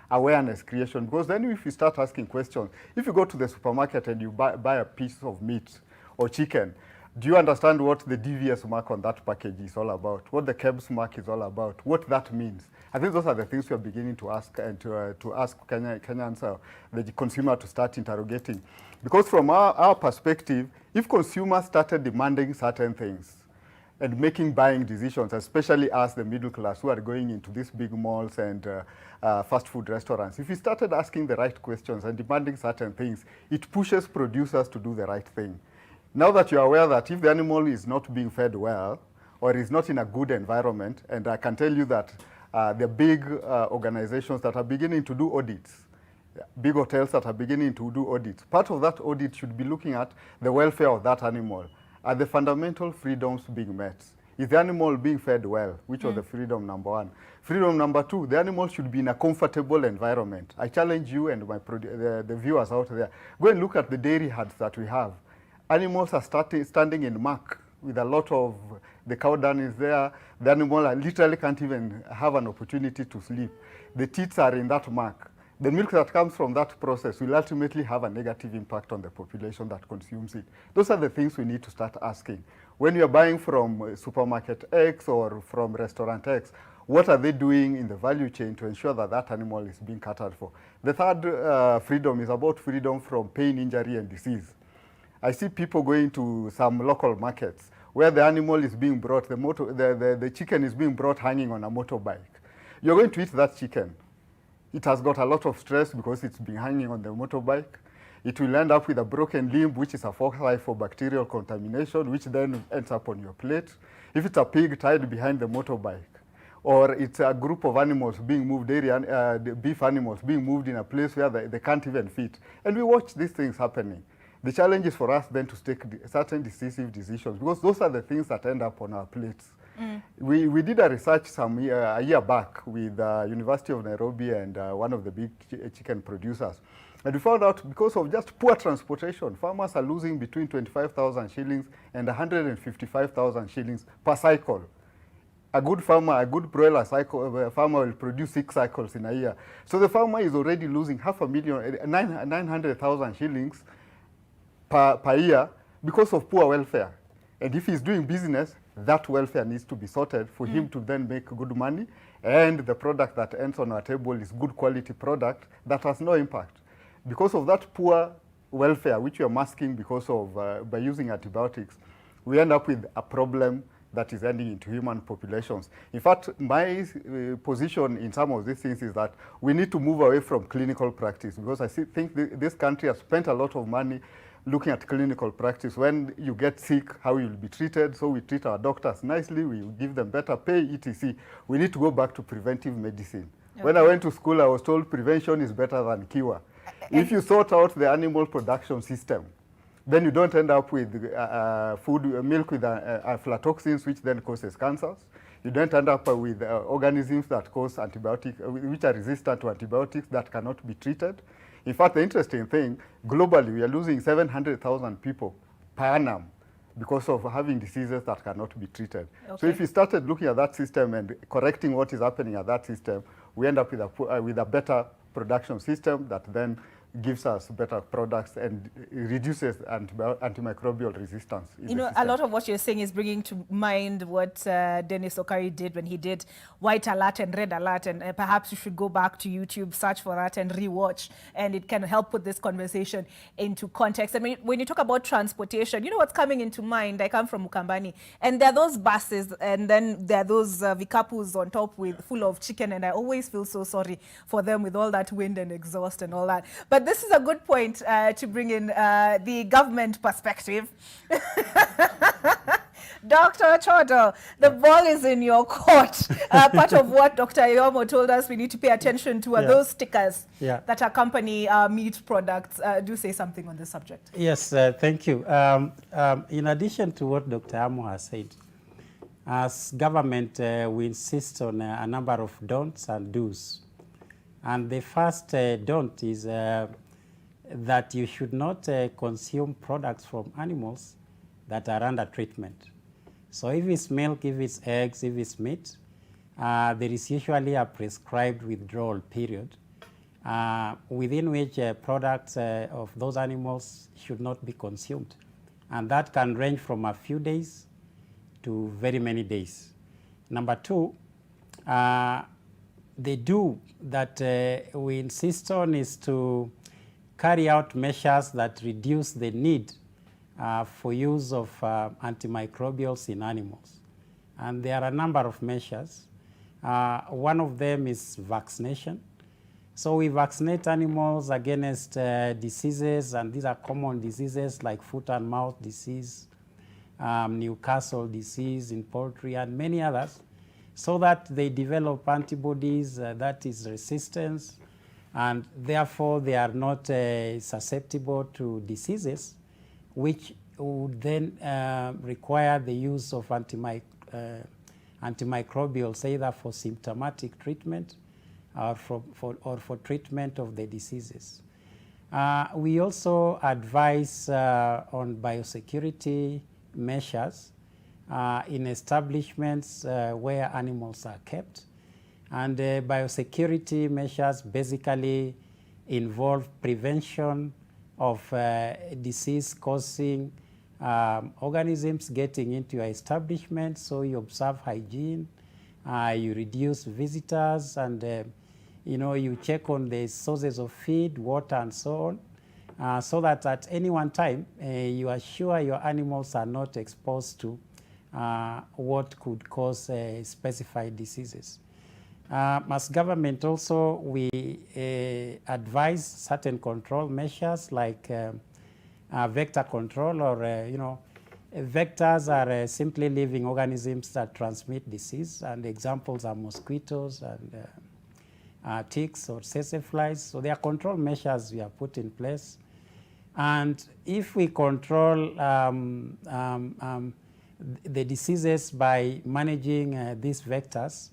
[SPEAKER 2] awareness creation. Because then if you start asking questions, if you go to the supermarket and you buy a piece of meat or chicken, Do you understand what the DVS mark on that package is all about? What the KEBS mark is all about? What that means? I think those are the things we are beginning to ask, and to ask Kenyans, the consumer, to start interrogating. Because from our perspective, if consumers started demanding certain things and making buying decisions, especially as the middle class who are going into these big malls and fast food restaurants, if we started asking the right questions and demanding certain things, it pushes producers to do the right thing. Now that you're aware that if the animal is not being fed well or is not in a good environment, and I can tell you that the big organizations that are beginning to do audits, big hotels that are beginning to do audits, part of that audit should be looking at the welfare of that animal. Are the fundamental freedoms being met? Is the animal being fed well? Which was the freedom number one. Freedom number two, the animal should be in a comfortable environment. I challenge you and the viewers out there, go and look at the dairy herds that we have. Animals are standing in muck with a lot of, the cow dung is there, the animal literally can't even have an opportunity to sleep. The teats are in that muck. The milk that comes from that process will ultimately have a negative impact on the population that consumes it. Those are the things we need to start asking. When you're buying from supermarket X or from restaurant X, what are they doing in the value chain to ensure that that animal is being catered for? The third freedom is about freedom from pain, injury, and disease. I see people going to some local markets where the animal is being brought, the chicken is being brought hanging on a motorbike. You're going to eat that chicken. It has got a lot of stress because it's been hanging on the motorbike. It will end up with a broken limb, which is a foci for bacterial contamination, which then ends up on your plate. If it's a pig tied behind the motorbike, or it's a group of animals being moved, beef animals being moved in a place where they can't even fit. And we watch these things happening. The challenge is for us then to take certain decisive decisions, because those are the things that end up on our plates. We did a research a year back with University of Nairobi and one of the big chicken producers. And we found out because of just poor transportation, farmers are losing between 25,000 shillings and 155,000 shillings per cycle. A good farmer, a good broiler farmer will produce 6 cycles in a year. So the farmer is already losing 900,000 shillings per year because of poor welfare. And if he's doing business, that welfare needs to be sorted for him to then make good money, and the product that ends on our table is good quality product that has no impact. Because of that poor welfare, which we are masking because of by using antibiotics, we end up with a problem that is ending into human populations. In fact, my position in some of these things is that we need to move away from clinical practice, because I think this country has spent a lot of money looking at clinical practice. When you get sick, how you'll be treated. So we treat our doctors nicely, we give them better pay, etc. We need to go back to preventive medicine. Okay. When I went to school, I was told prevention is better than cure. If you sort out the animal production system, then you don't end up with milk with aflatoxins, which then causes cancers. You don't end up with organisms that cause antibiotics, which are resistant to antibiotics that cannot be treated. In fact, the interesting thing, globally, we are losing 700,000 people per annum because of having diseases that cannot be treated. Okay. So if we started looking at that system and correcting what is happening at that system, we end up with a better production system that then gives us better products and reduces antimicrobial resistance.
[SPEAKER 1] You know, a lot of what you're saying is bringing to mind what Dennis Okari did when he did White Alert and Red Alert, and perhaps you should go back to YouTube, search for that and rewatch, and it can help put this conversation into context. I mean, when you talk about transportation, you know what's coming into mind? I come from Mukambani, and there are those buses, and then there are those vikapus on top full of chicken, and I always feel so sorry for them with all that wind and exhaust and all that. But this is a good point to bring in the government perspective. Dr. Chodo, the ball is in your court. Part of what Dr. Yomo told us we need to pay attention to are those stickers that accompany meat products. Do say something on this subject.
[SPEAKER 3] Yes, thank you. In addition to what Dr. Amo has said, as government, we insist on a number of don'ts and do's. And the first don't is that you should not consume products from animals that are under treatment. So if it's milk, if it's eggs, if it's meat, there is usually a prescribed withdrawal period within which products of those animals should not be consumed. And that can range from a few days to very many days. Number two, the do that we insist on is to carry out measures that reduce the need for use of antimicrobials in animals. And there are a number of measures. One of them is vaccination. So we vaccinate animals against diseases, and these are common diseases like foot and mouth disease, Newcastle disease in poultry, and many others, so that they develop antibodies, that is resistance, and therefore they are not susceptible to diseases, which would then require the use of antimicrobials, either for symptomatic treatment or for treatment of the diseases. We also advise on biosecurity measures in establishments where animals are kept. And biosecurity measures basically involve prevention of disease-causing organisms getting into your establishment. So you observe hygiene, you reduce visitors, and you check on the sources of feed, water, and so on, so that at any one time you are sure your animals are not exposed to what could cause specified diseases. As government also, we advise certain control measures like vector control, or vectors are simply living organisms that transmit disease, and examples are mosquitoes and ticks or tsetse flies. So there are control measures we have put in place. And if we control the diseases by managing these vectors,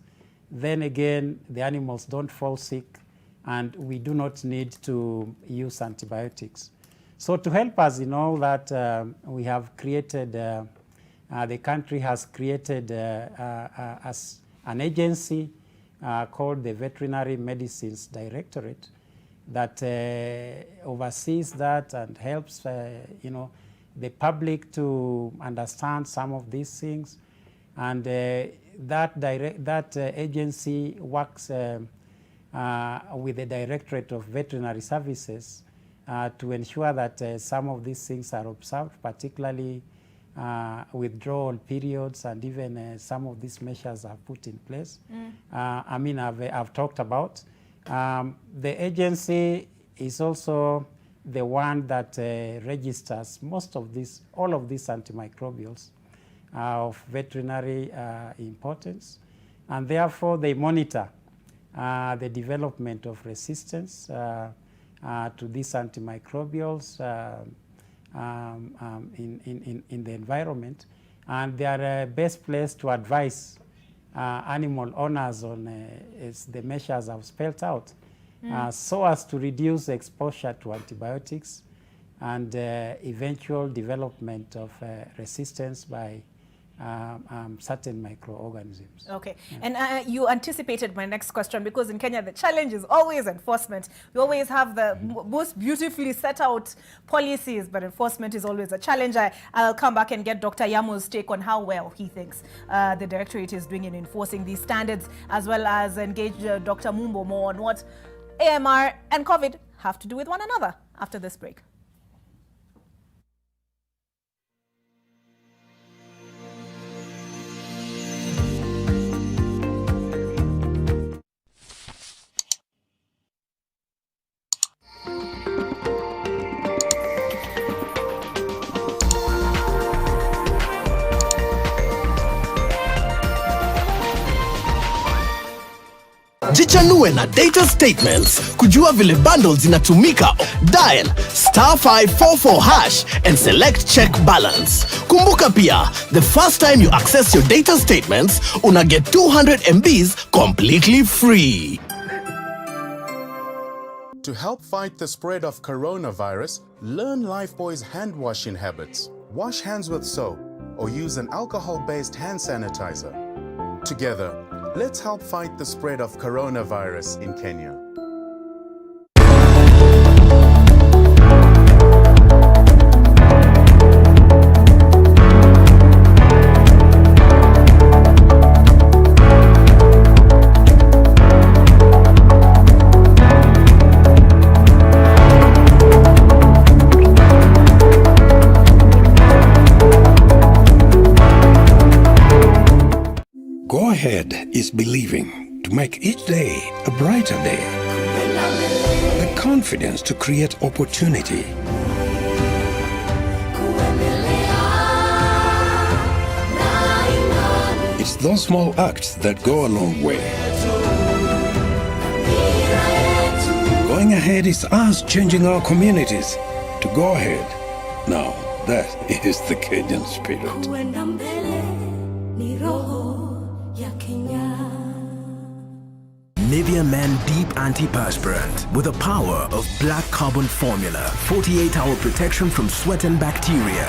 [SPEAKER 3] then again the animals don't fall sick, and we do not need to use antibiotics. So to help us, that we have created, the country has created as an agency called the Veterinary Medicines Directorate that oversees that and helps the public to understand some of these things. And that agency works with the Directorate of Veterinary Services to ensure that some of these things are observed, particularly withdrawal periods, and even some of these measures are put in place. I've talked about. The agency is also the one that registers all of these antimicrobials of veterinary importance, and therefore they monitor the development of resistance to these antimicrobials in the environment, and they are best placed to advise animal owners on the measures I've spelled out, so as to reduce exposure to antibiotics and eventual development of resistance by certain microorganisms.
[SPEAKER 1] Okay, and you anticipated my next question, because in Kenya the challenge is always enforcement. We always have the most beautifully set out policies, but enforcement is always a challenge. I'll come back and get Dr. Yamo's take on how well he thinks the Directorate is doing in enforcing these standards, as well as engage Dr. Mumbo more on what AMR and COVID have to do with one another after this break.
[SPEAKER 11] Jichanue na data statements, kujua vile bundles zinatumika. Dial *544# and select check balance. Kumbuka pia, the first time you access your data statements, una get 200 MBs completely free.
[SPEAKER 12] To help fight the spread of coronavirus, learn Lifebuoy's hand washing habits. Wash hands with soap or use an alcohol-based hand sanitizer. Together, let's help fight the spread of coronavirus in Kenya.
[SPEAKER 13] ahead is believing to make each day a brighter day. The confidence to create opportunity. It's those small acts that go a long way. Going ahead is us changing our communities to go ahead. Now, that is the Kenyan spirit.
[SPEAKER 14] Nivea Men Deep Antiperspirant with the power of black carbon formula. 48-hour protection from sweat and bacteria.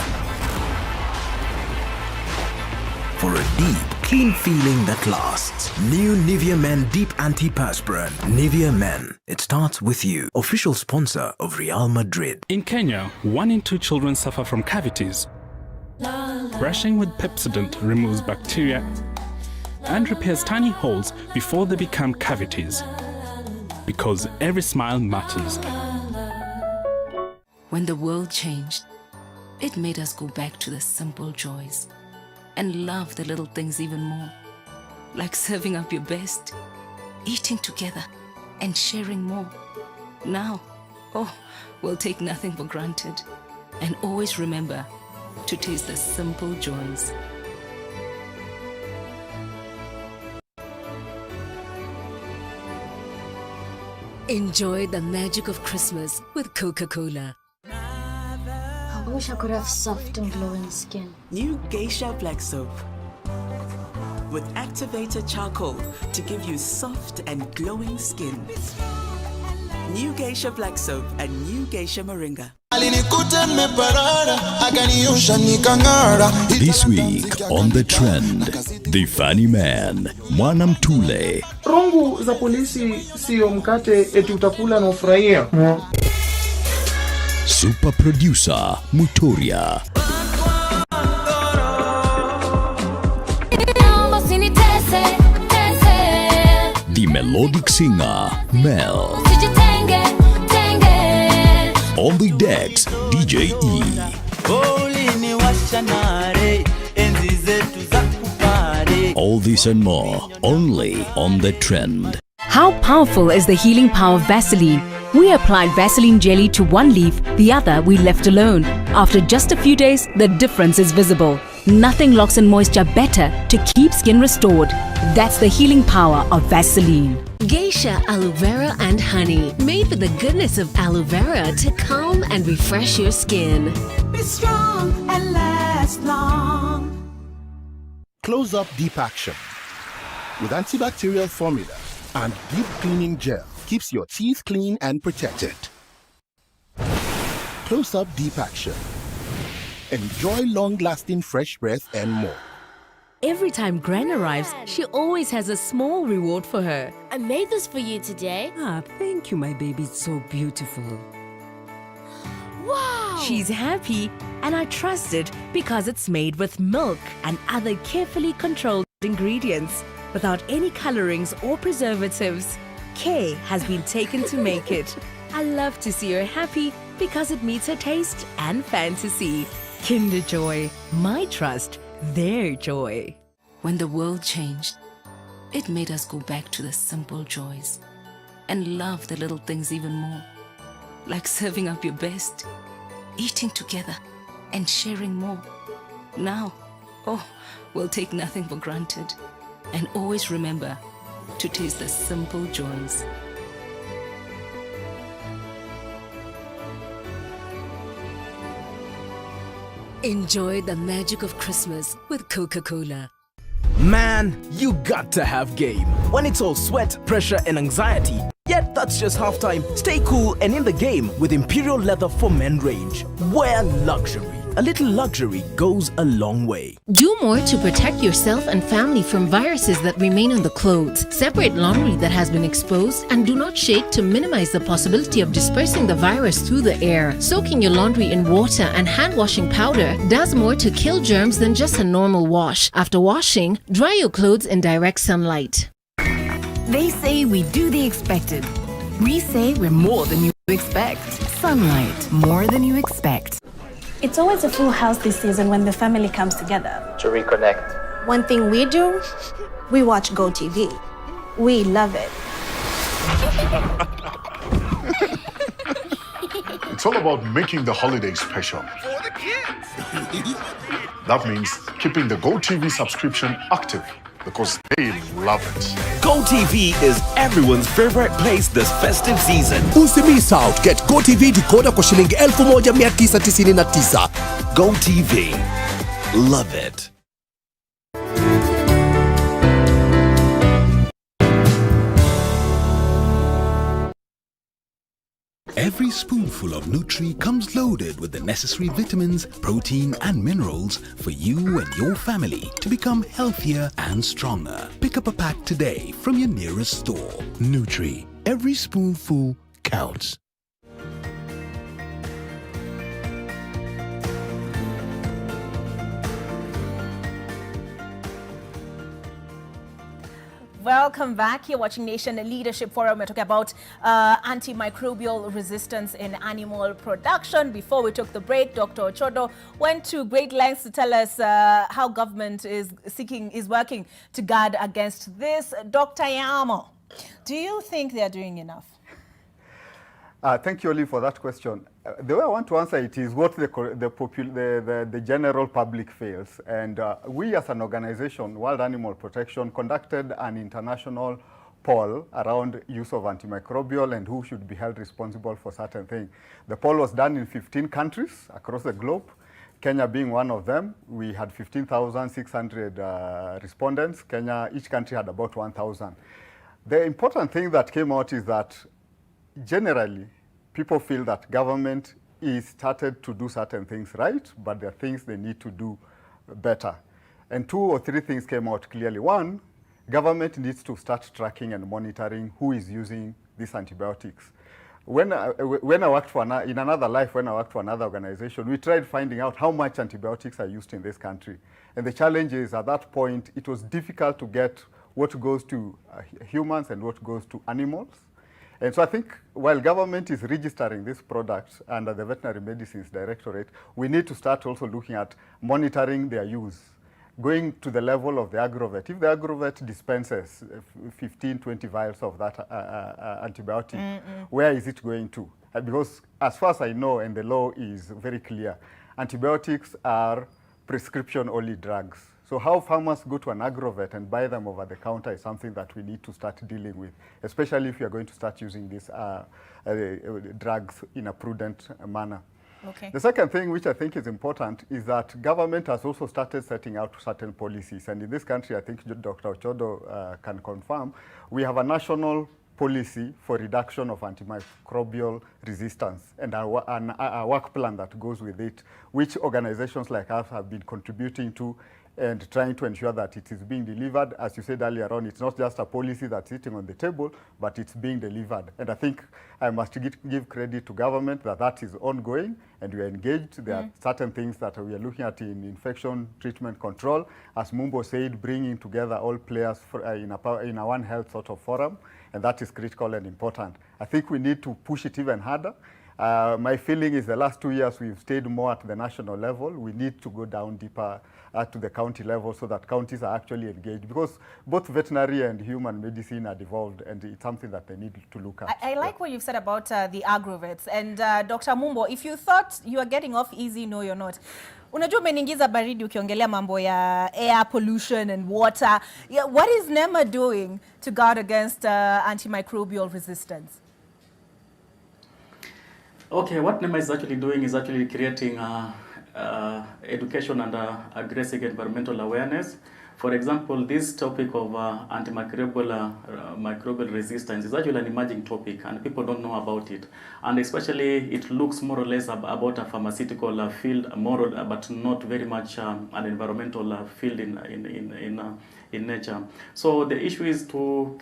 [SPEAKER 14] For a deep, clean feeling that lasts. New Nivea Men Deep Antiperspirant. Nivea Men. It starts with you. Official sponsor of Real Madrid.
[SPEAKER 15] In Kenya, 1 in 2 children suffer from cavities. Brushing with Pepsodent removes bacteria and repairs tiny holes before they become cavities. Because every smile matters.
[SPEAKER 16] When the world changed, it made us go back to the simple joys and love the little things even more. Like serving up your best, eating together, and sharing more. Now, we'll take nothing for granted and always remember to taste the simple joys. Enjoy the magic of Christmas with Coca-Cola.
[SPEAKER 17] I wish I could have soft and glowing skin.
[SPEAKER 18] New Geisha Black Soap with activated charcoal to give you soft and glowing skin. New Geisha Black Soap and New Geisha Moringa.
[SPEAKER 9] This week on The Trend, the funny man, Mwana Mtule.
[SPEAKER 19] Rungu za polisi sio mkate eti utakula na ufurahia.
[SPEAKER 9] Super producer Mutoria. The melodic singer Mel. On the decks, DJ E. All this and more, only on The Trend.
[SPEAKER 5] How powerful is the healing power of Vaseline? We applied Vaseline jelly to one leaf, the other we left alone. After just a few days, the difference is visible. Nothing locks in moisture better to keep skin restored. That's the healing power of Vaseline.
[SPEAKER 20] Geisha aloe vera and honey, made with the goodness of aloe vera to calm and refresh your skin.
[SPEAKER 21] Be strong and last long.
[SPEAKER 22] Close-up Deep Action with antibacterial formula and deep cleaning gel keeps your teeth clean and protected. Close-up Deep Action. Enjoy long-lasting fresh breath and more.
[SPEAKER 20] Every time Gran arrives, she always has a small reward for her.
[SPEAKER 17] I made this for you today.
[SPEAKER 20] Thank you, my baby. It's so beautiful.
[SPEAKER 17] Wow!
[SPEAKER 20] She's happy, and I trust it because it's made with milk and other carefully controlled ingredients without any colorings or preservatives. Care has been taken to make it. I love to see her happy because it meets her taste and fantasy. Kinder Joy, my trust, their joy.
[SPEAKER 16] When the world changed, it made us go back to the simple joys and love the little things even more. Like serving up your best, eating together, and sharing more. Now, we'll take nothing for granted and always remember to taste the simple joys. Enjoy the magic of Christmas with Coca-Cola.
[SPEAKER 14] Man, you got to have game. When it's all sweat, pressure, and anxiety. Yet that's just halftime. Stay cool and in the game with Imperial Leather for Men range. Wear luxury. A little luxury goes a long way.
[SPEAKER 20] Do more to protect yourself and family from viruses that remain on the clothes. Separate laundry that has been exposed and do not shake to minimize the possibility of dispersing the virus through the air. Soaking your laundry in water and hand washing powder does more to kill germs than just a normal wash. After washing, dry your clothes in direct sunlight.
[SPEAKER 23] They say we do the expected. We say we're more than you expect. Sunlight, more than you expect.
[SPEAKER 24] It's always a full house this season when the family comes together.
[SPEAKER 25] To reconnect,
[SPEAKER 17] One thing we do, we watch GoTV. We love it.
[SPEAKER 6] It's all about making the holiday special.
[SPEAKER 21] For the kids.
[SPEAKER 6] That means keeping the GoTV subscription active because they love it.
[SPEAKER 7] GoTV is everyone's favorite place this festive season.
[SPEAKER 11] Usimiss out. Get GoTV decoder kwa shilingi 1999.
[SPEAKER 7] GoTV. Love it.
[SPEAKER 10] Every spoonful of Nutri comes loaded with the necessary vitamins, protein and minerals for you and your family to become healthier and stronger. Pick up a pack today from your nearest store.
[SPEAKER 22] Nutri. Every spoonful counts.
[SPEAKER 1] Welcome back. You're watching Nation Leadership Forum. We're talking about antimicrobial resistance in animal production. Before we took the break, Dr. Ochodo went to great lengths to tell us how government is working to guard against this. Dr. Yamo, do you think they are doing enough?
[SPEAKER 2] Thank you, Oli, for that question. The way I want to answer it is what the general public feels. And we as an organization, World Animal Protection, conducted an international poll around use of antimicrobial and who should be held responsible for certain things. The poll was done in 15 countries across the globe, Kenya being one of them. We had 15,600 respondents. Kenya, each country had about 1,000. The important thing that came out is that generally, people feel that government is started to do certain things right, but there are things they need to do better. And 2 or 3 things came out clearly. One, government needs to start tracking and monitoring who is using these antibiotics. When I worked in another life, when I worked for another organization, we tried finding out how much antibiotics are used in this country. And the challenge is, at that point, it was difficult to get what goes to humans and what goes to animals. And so I think while government is registering these products under the Veterinary Medicines Directorate, we need to start also looking at monitoring their use, going to the level of the agrovet. If the agrovet dispenses 15, 20 vials of that antibiotic, where is it going to? Because as far as I know, and the law is very clear, antibiotics are prescription-only drugs. So how farmers go to an agrovet and buy them over the counter is something that we need to start dealing with, especially if you're going to start using these drugs in a prudent manner.
[SPEAKER 1] Okay.
[SPEAKER 2] The second thing, which I think is important, is that government has also started setting out certain policies. And in this country, I think Dr. Ochodo can confirm, we have a national policy for reduction of antimicrobial resistance and a work plan that goes with it, which organizations like us have been contributing to and trying to ensure that it is being delivered. As you said earlier on, it's not just a policy that's sitting on the table, but it's being delivered. And I think I must give credit to government that that is ongoing and we are engaged. There are certain things that we are looking at in infection treatment control. As Mumbo said, bringing together all players in a One Health sort of forum, and that is critical and important. I think we need to push it even harder. My feeling is the last 2 years we've stayed more at the national level. We need to go down deeper to the county level so that counties are actually engaged, because both veterinary and human medicine are devolved and it's something that they need to look at.
[SPEAKER 1] I like what you've said about the agrovets. And Dr. Mumbo, if you thought you were getting off easy, no, you're not. Unajua umeniingiza baridi ukiongelea mambo ya air pollution and water. Yeah, what is NEMA doing to guard against antimicrobial resistance?
[SPEAKER 4] Okay, what NEMA is actually doing is actually creating education and aggressive environmental awareness. For example, this topic of microbial resistance is actually an emerging topic and people don't know about it. And especially it looks more or less about a pharmaceutical field, but not very much an environmental field in nature. So the issue is to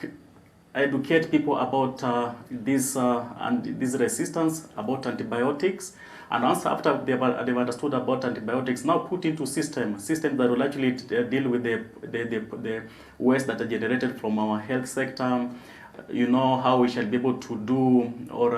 [SPEAKER 4] educate people about this resistance, about antibiotics, and once after they've understood about antibiotics, now put into systems that will actually deal with the waste that are generated from our health sector, how we shall be able to do or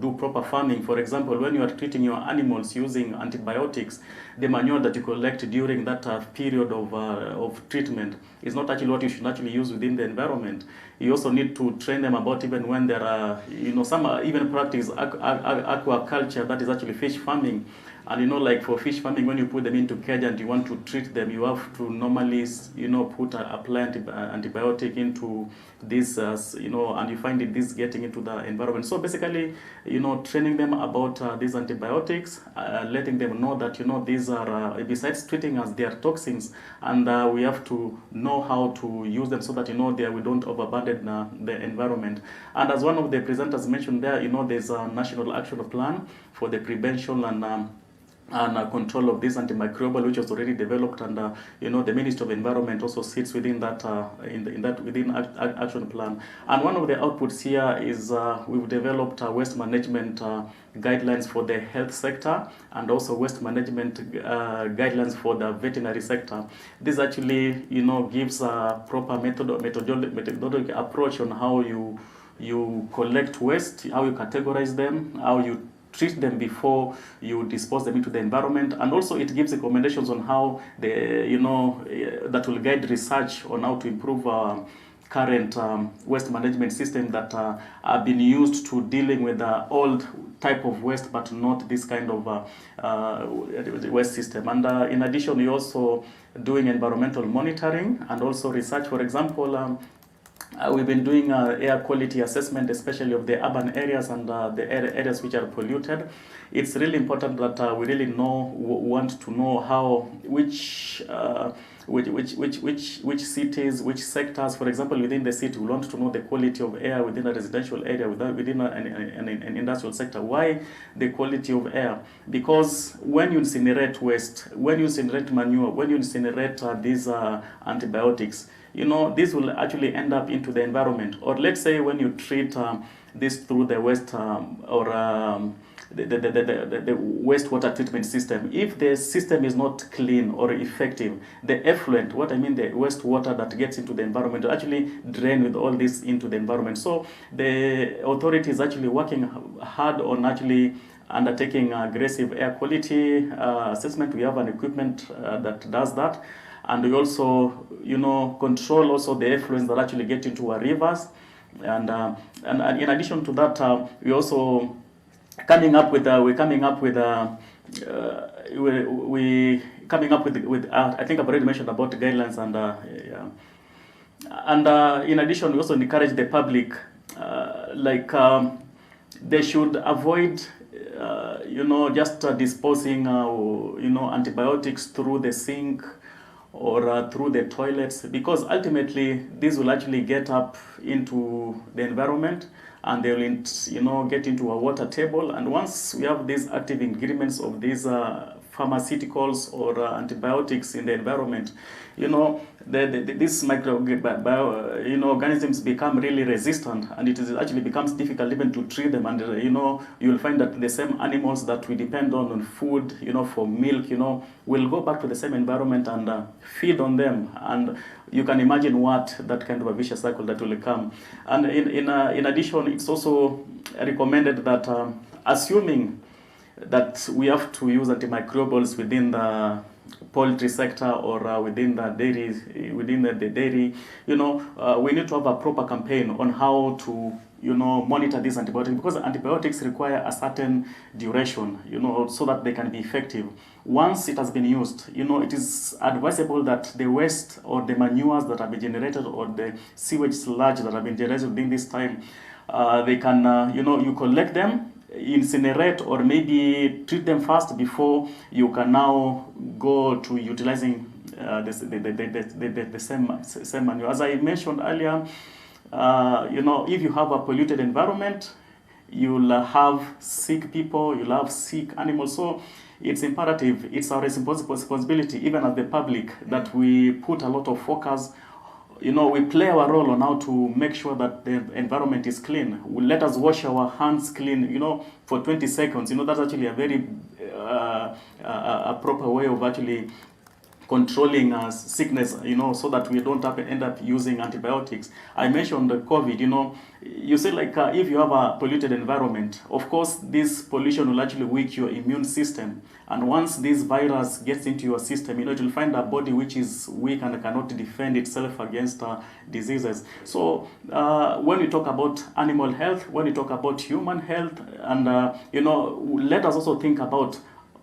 [SPEAKER 4] do proper farming. For example, when you are treating your animals using antibiotics, the manure that you collect during that period of treatment is not actually what you should actually use within the environment. You also need to train them about even when there are, some even practice aquaculture, that is actually fish farming. And like for fish farming, when you put them into cage and you want to treat them, you have to normally, apply antibiotic into this, and you find this getting into the environment. So basically, training them about these antibiotics, letting them know that, these are, besides treating us, they are toxins, and we have to know how to use them so that, we don't overburden the environment. And as one of the presenters mentioned there, there's a national action plan for the prevention and control of this antimicrobial, which was already developed, and the Ministry of Environment also sits within that within action plan. And one of the outputs here is we've developed waste management guidelines for the health sector, and also waste management guidelines for the veterinary sector. This actually gives a proper methodological approach on how you collect waste, how you categorize them, how you treat them before you dispose them into the environment, and also it gives recommendations on how that will guide research on how to improve current waste management system that have been used to dealing with the old type of waste, but not this kind of waste system. And in addition, we're also doing environmental monitoring and also research. For example, we've been doing air quality assessment, especially of the urban areas and the areas which are polluted. It's really important that we really want to know how, which cities, which sectors. For example, within the city, we want to know the quality of air within a residential area, within an industrial sector. Why the quality of air? Because when you incinerate waste, when you incinerate manure, when you incinerate these antibiotics, this will actually end up into the environment. Or let's say when you treat this through the waste or the wastewater treatment system, if the system is not clean or effective, the effluent, what I mean the wastewater that gets into the environment, will actually drain with all this into the environment. So the authority is actually working hard on actually undertaking aggressive air quality assessment. We have an equipment that does that. And we also, control also the effluents that actually get into our rivers. And in addition to that, we also coming up with I think I've already mentioned about the guidelines, and in addition, we also encourage the public, they should avoid just disposing antibiotics through the sink or through the toilets, because ultimately this will actually get up into the environment and they will get into our water table. And once we have these active ingredients of these pharmaceuticals or antibiotics in the environment, these organisms become really resistant, and it actually becomes difficult even to treat them. And you'll find that the same animals that we depend on food, for milk, will go back to the same environment and feed on them. And you can imagine what that kind of a vicious cycle that will come. And in addition, it's also recommended that assuming that we have to use antimicrobials within the poultry sector or within the dairy, we need to have a proper campaign on how to monitor these antibiotics, because antibiotics require a certain duration, so that they can be effective. Once it has been used, it is advisable that the waste or the manures that have been generated or the sewage sludge that have been generated within this time, they can, you collect them, incinerate, or maybe treat them first before you can now go to utilizing the same manure. As I mentioned earlier, if you have a polluted environment, you'll have sick people, you'll have sick animals. So it's imperative, it's our responsibility, even as the public, that we put a lot of focus. We play our role on how to make sure that the environment is clean. Let us wash our hands clean, for 20 seconds. That's actually a very a proper way of actually controlling sickness, so that we don't end up using antibiotics. I mentioned the COVID, you say like if you have a polluted environment, of course this pollution will actually weaken your immune system. And once this virus gets into your system, it will find a body which is weak and cannot defend itself against diseases. So when we talk about animal health, when we talk about human health, and let us also think about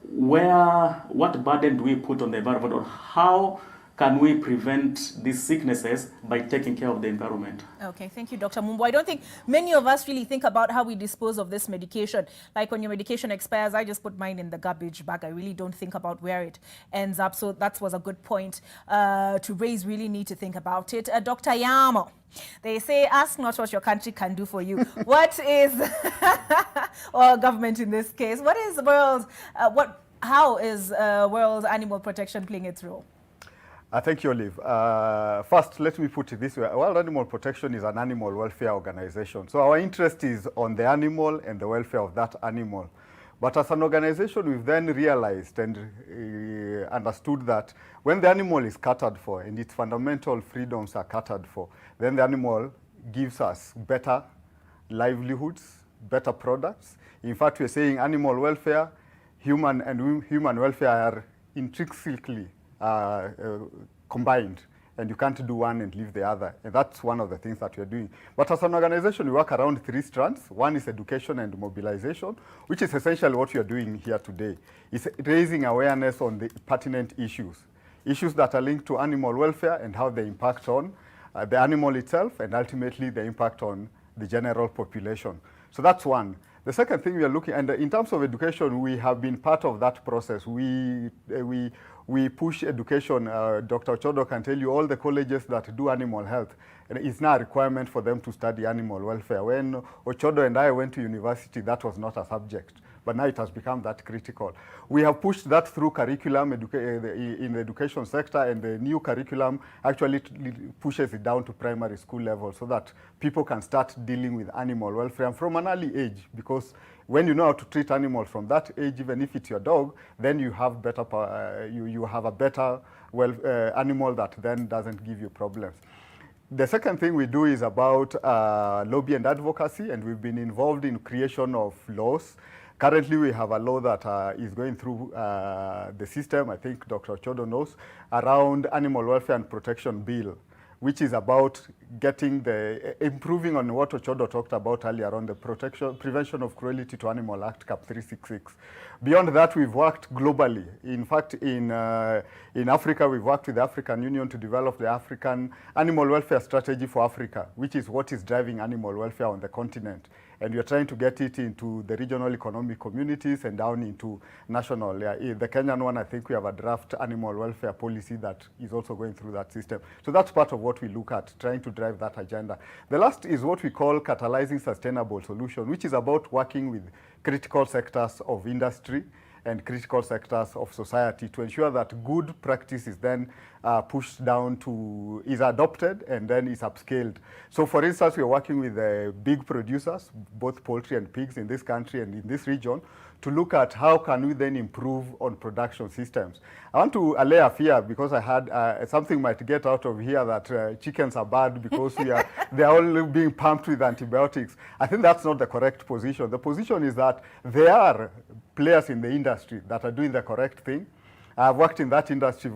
[SPEAKER 4] what burden do we put on the environment, or how can we prevent these sicknesses by taking care of the environment?
[SPEAKER 1] Okay, thank you, Dr. Mumbo. I don't think many of us really think about how we dispose of this medication. Like when your medication expires, I just put mine in the garbage bag. I really don't think about where it ends up. So that was a good point to raise. Really need to think about it. Dr. Yamo, they say, ask not what your country can do for you. What is, or government in this case, what is how is World Animal Protection playing its role?
[SPEAKER 2] Thank you, Olive. First, let me put it this way. World Animal Protection is an animal welfare organization. So our interest is on the animal and the welfare of that animal. But as an organization, we've then realized and understood that when the animal is catered for and its fundamental freedoms are catered for, then the animal gives us better livelihoods, better products. In fact, we're saying animal welfare, human welfare are intrinsically combined, and you can't do one and leave the other. And that's one of the things that we're doing. But as an organization, we work around 3 strands. One is education and mobilization, which is essentially what we are doing here today. It's raising awareness on the pertinent issues that are linked to animal welfare and how they impact on the animal itself, and ultimately the impact on the general population. So that's one. The second thing we are looking, and in terms of education, we have been part of that process. We push education. Dr. Ochodo can tell you all the colleges that do animal health, and it's now a requirement for them to study animal welfare. When Ochodo and I went to university, that was not a subject, but now it has become that critical. We have pushed that through curriculum in the education sector, and the new curriculum actually pushes it down to primary school level so that people can start dealing with animal welfare from an early age, because when you know how to treat animals from that age, even if it's your dog, then you have better you have a better animal that then doesn't give you problems. The second thing we do is about lobby and advocacy, and we've been involved in creation of laws. Currently, we have a law that is going through the system, I think Dr. Ochodo knows, around Animal Welfare and Protection Bill, which is about improving on what Ochodo talked about earlier on the Prevention of Cruelty to Animal Act, CAP 366. Beyond that, we've worked globally. In fact, in Africa, we've worked with the African Union to develop the African Animal Welfare Strategy for Africa, which is what is driving animal welfare on the continent. And we're trying to get it into the regional economic communities and down into national. The Kenyan one, I think we have a draft animal welfare policy that is also going through that system. So that's part of what we look at, trying to drive that agenda. The last is what we call catalyzing sustainable solution, which is about working with critical sectors of industry and critical sectors of society to ensure that good practice is then pushed down is adopted and then is upscaled. So for instance, we are working with big producers, both poultry and pigs in this country and in this region, to look at how can we then improve on production systems. I want to allay a fear, because I had something might get out of here that chickens are bad because they're all being pumped with antibiotics. I think that's not the correct position. The position is that there are players in the industry that are doing the correct thing. I've worked in that industry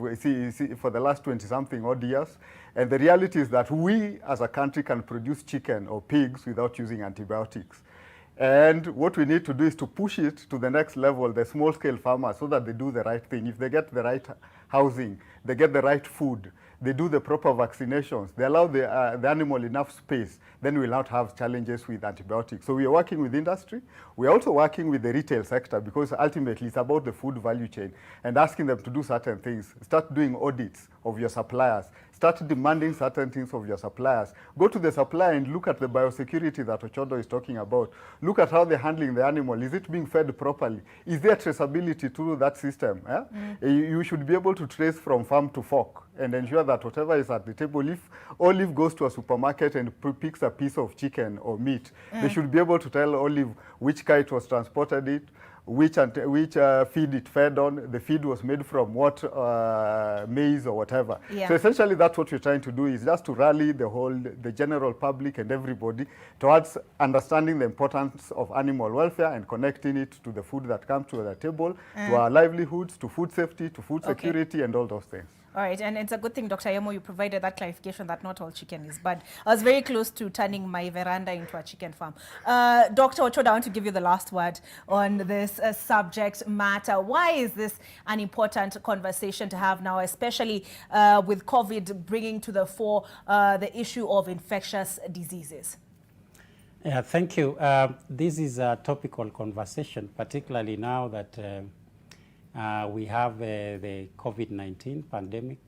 [SPEAKER 2] for the last 20-something odd years, and the reality is that we as a country can produce chicken or pigs without using antibiotics. And what we need to do is to push it to the next level, the small-scale farmers, so that they do the right thing. If they get the right housing, they get the right food, they do the proper vaccinations, they allow the animal enough space, then we'll not have challenges with antibiotics. So we are working with industry. We are also working with the retail sector, because ultimately it's about the food value chain, and asking them to do certain things. Start doing audits of your suppliers. Start demanding certain things of your suppliers. Go to the supplier and look at the biosecurity that Ochodo is talking about. Look at how they're handling the animal. Is it being fed properly? Is there traceability to that system? You should be able to trace from farm to fork and ensure that whatever is at the table, if Olive goes to a supermarket and picks a piece of chicken or meat, they should be able to tell Olive which car it was transported which feed it fed on, the feed was made from what maize or whatever.
[SPEAKER 1] Yeah.
[SPEAKER 2] So essentially that's what we're trying to do, is just to rally the general public and everybody towards understanding the importance of animal welfare and connecting it to the food that comes to the table, to our livelihoods, to food safety, to food security, and all those things.
[SPEAKER 1] All right, and it's a good thing, Dr. Yamo, you provided that clarification that not all chicken is bad. I was very close to turning my veranda into a chicken farm. Dr. Ochodo, I want to give you the last word on this subject matter. Why is this an important conversation to have now, especially with COVID bringing to the fore the issue of infectious diseases?
[SPEAKER 3] Yeah, thank you. This is a topical conversation, particularly now that we have the COVID-19 pandemic.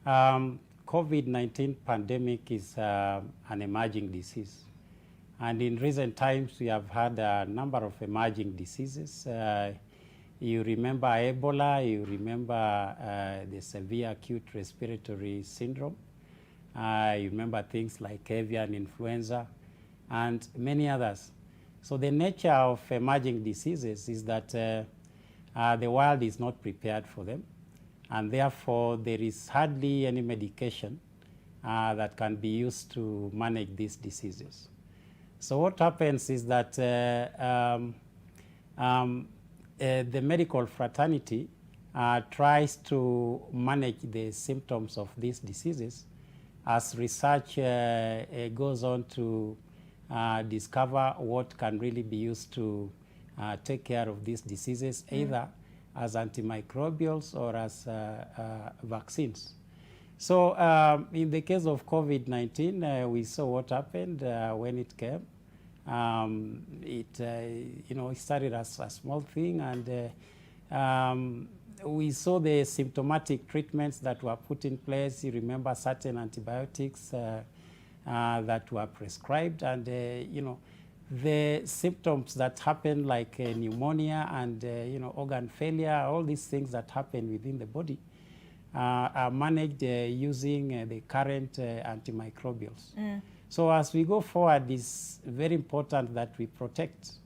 [SPEAKER 3] COVID-19 pandemic is an emerging disease. And in recent times, we have had a number of emerging diseases. You remember Ebola, you remember the severe acute respiratory syndrome. You remember things like avian influenza and many others. So the nature of emerging diseases is that the world is not prepared for them, and therefore there is hardly any medication that can be used to manage these diseases. So what happens is that the medical fraternity tries to manage the symptoms of these diseases as research goes on to discover what can really be used to take care of these diseases, either as antimicrobials or as vaccines. So in the case of COVID-19, we saw what happened when it came. It started as a small thing, and we saw the symptomatic treatments that were put in place. You remember certain antibiotics that were prescribed, and the symptoms that happen, like pneumonia and organ failure, all these things that happen within the body are managed using the current antimicrobials. So as we go forward, it's very important that we protect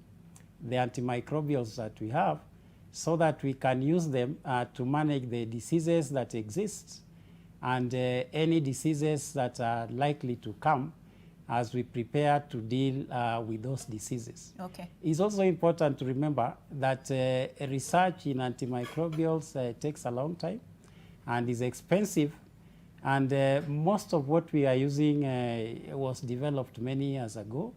[SPEAKER 3] the antimicrobials that we have, so that we can use them to manage the diseases that exist and any diseases that are likely to come as we prepare to deal with those diseases.
[SPEAKER 1] Okay.
[SPEAKER 3] It's also important to remember that research in antimicrobials takes a long time and is expensive, and most of what we are using was developed many years ago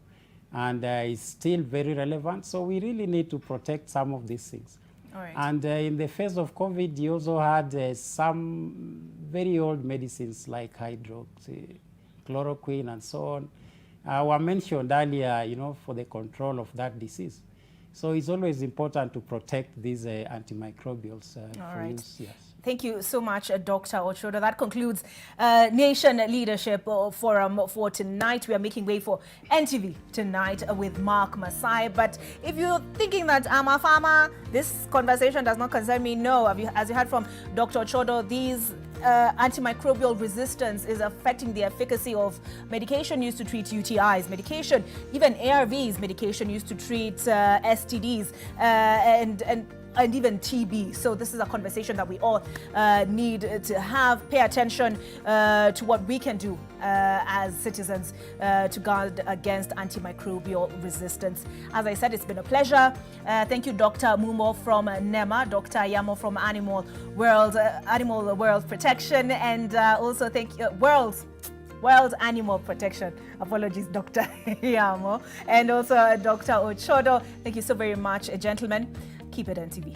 [SPEAKER 3] and is still very relevant, so we really need to protect some of these things.
[SPEAKER 1] All right.
[SPEAKER 3] And in the phase of COVID, you also had some very old medicines like hydroxychloroquine and so on were mentioned earlier, for the control of that disease. So it's always important to protect these antimicrobials for use. Yes.
[SPEAKER 1] Thank you so much, Dr. Ochodo. That concludes Nation Leadership Forum for tonight. We are making way for NTV tonight with Mark Masai. But if you're thinking that I'm a farmer, this conversation does not concern me, no. As you heard from Dr. Ochodo, these antimicrobial resistance is affecting the efficacy of medication used to treat UTIs, medication, even ARVs, medication used to treat STDs, and even TB. So this is a conversation that we all need to have. Pay attention to what we can do as citizens to guard against antimicrobial resistance. As I said, it's been a pleasure. Thank you, Dr. Mumo from NEMA, Dr. Yamo from Animal World Protection, and also thank you, World Animal Protection. Apologies, Dr. Yamo, and also Dr. Ochodo. Thank you so very much, gentlemen. Keep it on TV.